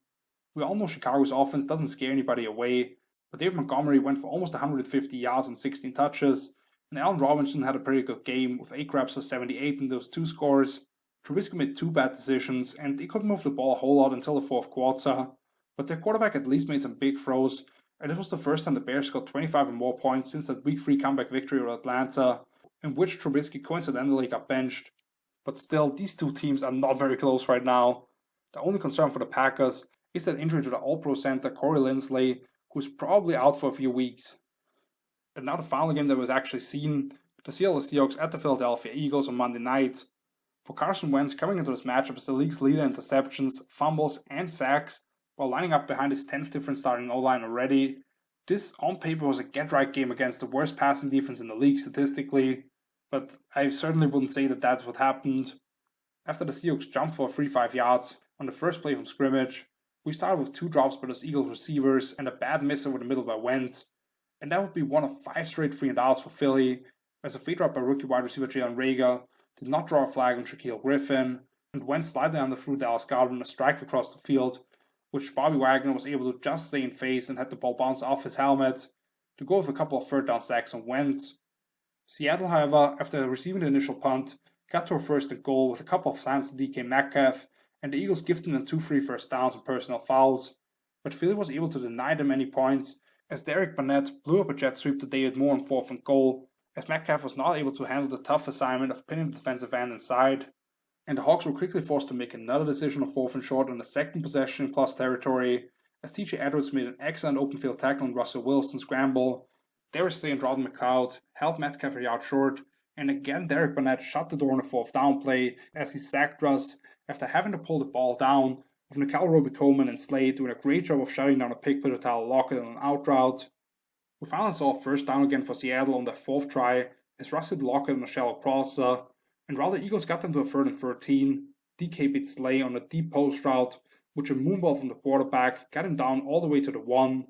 We all know Chicago's offense doesn't scare anybody away, but David Montgomery went for almost 150 yards and 16 touches, and Allen Robinson had a pretty good game with 8 grabs for 78 in those 2 scores. Trubisky made 2 bad decisions, and they couldn't move the ball a whole lot until the 4th quarter, but their quarterback at least made some big throws, and this was the first time the Bears got 25 or more points since that Week 3 comeback victory over Atlanta, in which Trubisky coincidentally got benched. But still, these two teams are not very close right now. The only concern for the Packers is that injury to the All-Pro center Corey Linsley, who's probably out for a few weeks. And now the final game that was actually seen, the Seattle Seahawks at the Philadelphia Eagles on Monday night. For Carson Wentz coming into this matchup as the league's leader in interceptions, fumbles, and sacks, while lining up behind his 10th different starting O-line already, this on paper was a get-right game against the worst passing defense in the league statistically, but I certainly wouldn't say that that's what happened. After the Seahawks jumped for 3-5 yards on the first play from scrimmage, we started with 2 drops by those Eagles receivers and a bad miss over the middle by Wentz, and that would be one of 5 straight 3-and-outs for Philly, as a fade route by rookie wide receiver Jalen Reagor did not draw a flag on Shaquille Griffin, and Wentz slightly underthrew Dallas Goedert on a strike across the field, which Bobby Wagner was able to just stay in phase and had the ball bounce off his helmet to go with a couple of 3rd down sacks on Wentz. Seattle, however, after receiving the initial punt, got to a 1st and goal with a couple of slants to DK Metcalf, and the Eagles gifted them 2 free first downs and personal fouls, but Philly was able to deny them any points, as Derek Barnett blew up a jet sweep to David Moore on 4th and goal, as Metcalf was not able to handle the tough assignment of pinning the defensive end inside. And the Hawks were quickly forced to make another decision on 4th and short on the second possession in plus territory, as TJ Edwards made an excellent open field tackle on Russell Wilson's scramble. Darius Slay and Rodney McLeod held Metcalf a yard short, and again Derek Barnett shut the door on a 4th down play as he sacked Russ after having to pull the ball down, with Nickel Roby-Coleman and Slade doing a great job of shutting down a pick by Tyler Lockett on an out route. We finally saw a 1st down again for Seattle on their 4th try as Russ hit Lockett on a shallow crosser, and while the Eagles got them to a 3rd and 13, DK beat Slay on a deep post route, which a moonball from the quarterback got him down all the way to the 1.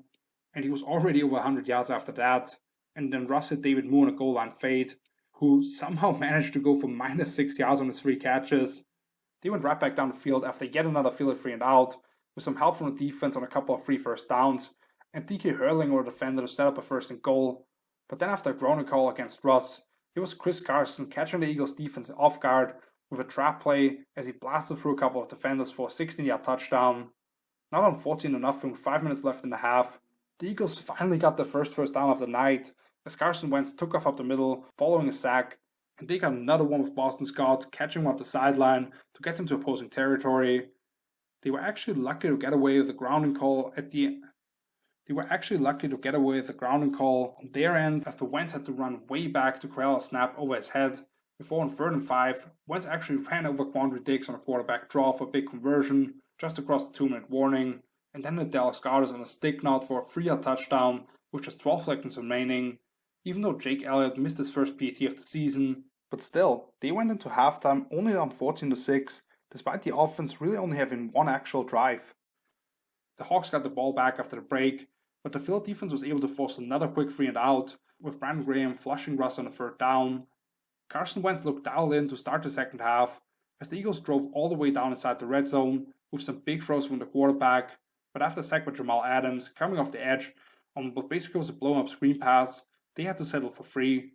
and he was already over 100 yards after that. And then Russ hit David Moore on a goal line fade, who somehow managed to go for -6 yards on his 3 catches. They went right back down the field after yet another Philly 3 and out, with some help from the defense on a couple of free first downs, and DK hurling over the defender to set up a 1st and goal. But then after a grounding call against Russ, it was Chris Carson catching the Eagles defense off guard with a trap play as he blasted through a couple of defenders for a 16-yard touchdown. Not on 14-0 with 5 minutes left in the half, the Eagles finally got their first down of the night as Carson Wentz took off up the middle following a sack, and they got another one with Boston Scott catching him off the sideline to get him to opposing territory. They were actually lucky to get away with the grounding call on their end after Wentz had to run way back to corral a snap over his head. Before on 3rd and 5, Wentz actually ran over Quandre Diggs on a quarterback draw for a big conversion just across the 2-minute warning, and then the Dallas Cowboys on a stick knot for a 3-yard touchdown with just 12 seconds remaining, even though Jake Elliott missed his first PT of the season. But still, they went into halftime only on 14-6, despite the offense really only having one actual drive. The Hawks got the ball back after the break, but the Philly defense was able to force another quick 3 and out, with Brandon Graham flushing Russ on the 3rd down. Carson Wentz looked dialed in to start the second half, as the Eagles drove all the way down inside the red zone with some big throws from the quarterback, but after a sack with Jamal Adams coming off the edge on what basically was a blown-up screen pass, they had to settle for 3.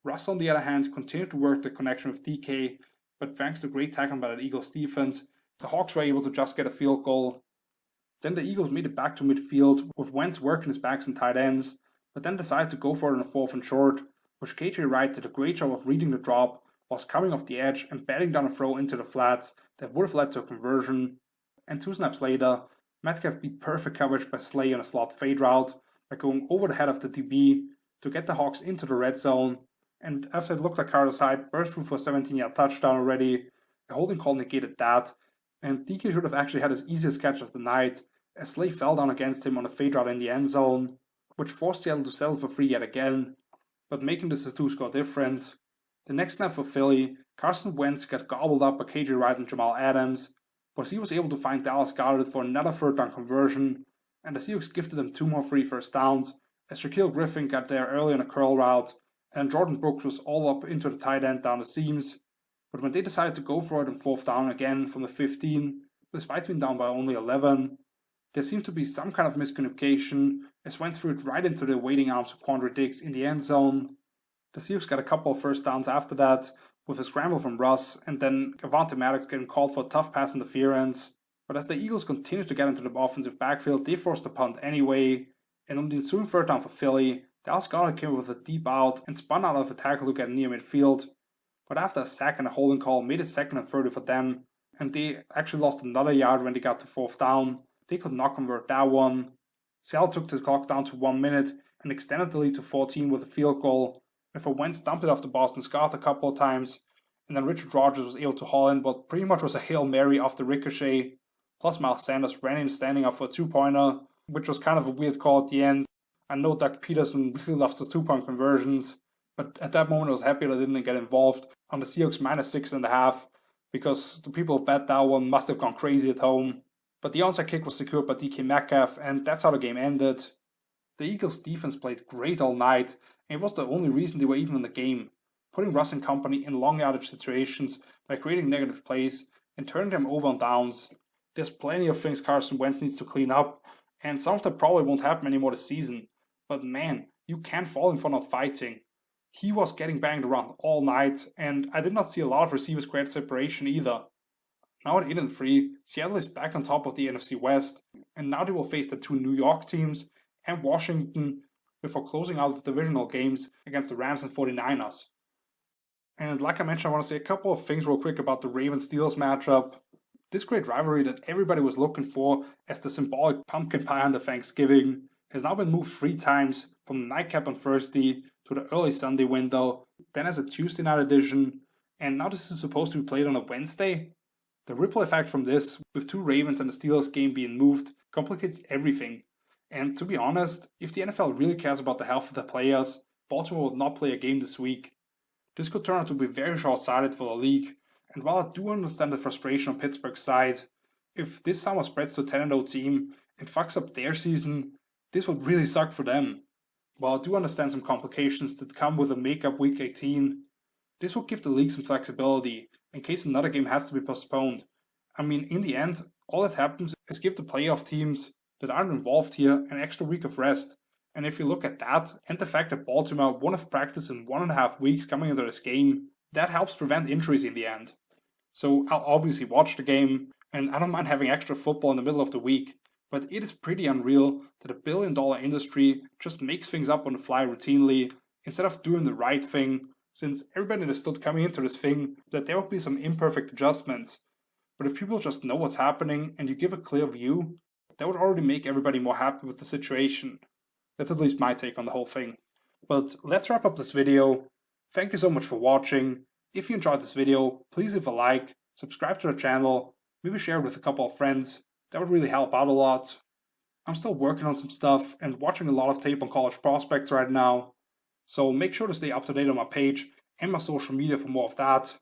Russ, on the other hand, continued to work the connection with DK, but thanks to great tackling by the Eagles defense, the Hawks were able to just get a field goal. Then the Eagles made it back to midfield with Wentz working his backs and tight ends, but then decided to go for it on a 4th and short, which KJ Wright did a great job of reading the drop, whilst coming off the edge and batting down a throw into the flats that would have led to a conversion. And 2 snaps later, Metcalf beat perfect coverage by Slay on a slot fade route by going over the head of the DB to get the Hawks into the red zone, and after it looked like Carter's Hyde burst through for a 17-yard touchdown already, a holding call negated that, and DK should have actually had his easiest catch of the night as Slay fell down against him on a fade route in the end zone, which forced Seattle to settle for 3 yet again, but making this a 2-score difference. The next snap for Philly, Carson Wentz got gobbled up by KJ Wright and Jamal Adams, but he was able to find Dallas Goedert for another 3rd down conversion, and the Seahawks gifted them 2 more free first downs as Shaquille Griffin got there early on a curl route, and Jordan Brooks was all up into the tight end down the seams. But when they decided to go for it on 4th down again from the 15, despite being down by only 11, there seemed to be some kind of miscommunication as Wentz threw it right into the waiting arms of Quandre Diggs in the end zone. The Seahawks got a couple of first downs after that, with a scramble from Russ, and then Avante Maddox getting called for a tough pass interference. But as the Eagles continued to get into the offensive backfield, they forced a punt anyway, and on the ensuing 3rd down for Philly, Dallas Goedert came with a deep out and spun out of a tackle to get near midfield. But after a sack and a holding call made it 2nd and 30 for them, and they actually lost another yard when they got to 4th down, they could not convert that one. Seattle took the clock down to 1 minute and extended the lead to 14 with a field goal, before Wentz dumped it off to Boston Scott a couple of times, and then Richard Rodgers was able to haul in what pretty much was a Hail Mary off the ricochet, plus Miles Sanders ran in standing up for a 2-pointer, which was kind of a weird call at the end. I know Doug Peterson really loves the 2-point conversions, but at that moment I was happy that I didn't get involved on the Seahawks -6.5, because the people who bet that one must have gone crazy at home. But the onside kick was secured by DK Metcalf, and that's how the game ended. The Eagles' defense played great all night, and it was the only reason they were even in the game, putting Russ and company in long yardage situations by creating negative plays and turning them over on downs. There's plenty of things Carson Wentz needs to clean up, and some of that probably won't happen anymore this season. But man, you can't fault him for not fighting. He was getting banged around all night, and I did not see a lot of receivers create separation either. Now at 8-3, Seattle is back on top of the NFC West, and now they will face the 2 New York teams and Washington before closing out the divisional games against the Rams and 49ers. And like I mentioned, I want to say a couple of things real quick about the Ravens-Steelers matchup. This great rivalry that everybody was looking for as the symbolic pumpkin pie under Thanksgiving has now been moved 3 times, from the nightcap on Thursday to the early Sunday window, then as a Tuesday night edition, and now this is supposed to be played on a Wednesday. The ripple effect from this, with 2 Ravens and the Steelers game being moved, complicates everything. And to be honest, if the NFL really cares about the health of the players, Baltimore will not play a game this week. This could turn out to be very short-sighted for the league, and while I do understand the frustration on Pittsburgh's side, if this summer spreads to a 10-0 team and fucks up their season, this would really suck for them. While I do understand some complications that come with a makeup week 18, this would give the league some flexibility in case another game has to be postponed. I mean, in the end, all that happens is give the playoff teams that aren't involved here an extra week of rest. And if you look at that, and the fact that Baltimore won't have practice in 1.5 weeks coming into this game, that helps prevent injuries in the end. So I'll obviously watch the game, and I don't mind having extra football in the middle of the week, but it is pretty unreal that a billion-dollar industry just makes things up on the fly routinely instead of doing the right thing, since everybody understood coming into this thing that there would be some imperfect adjustments. But if people just know what's happening and you give a clear view, that would already make everybody more happy with the situation. That's at least my take on the whole thing. But let's wrap up this video. Thank you so much for watching. If you enjoyed this video, please leave a like, subscribe to the channel, maybe share it with a couple of friends. That would really help out a lot. I'm still working on some stuff and watching a lot of tape on college prospects right now. So make sure to stay up to date on my page and my social media for more of that.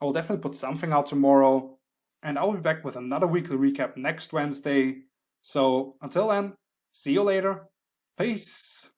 I will definitely put something out tomorrow. And I will be back with another weekly recap next Wednesday. So until then, see you later. Peace.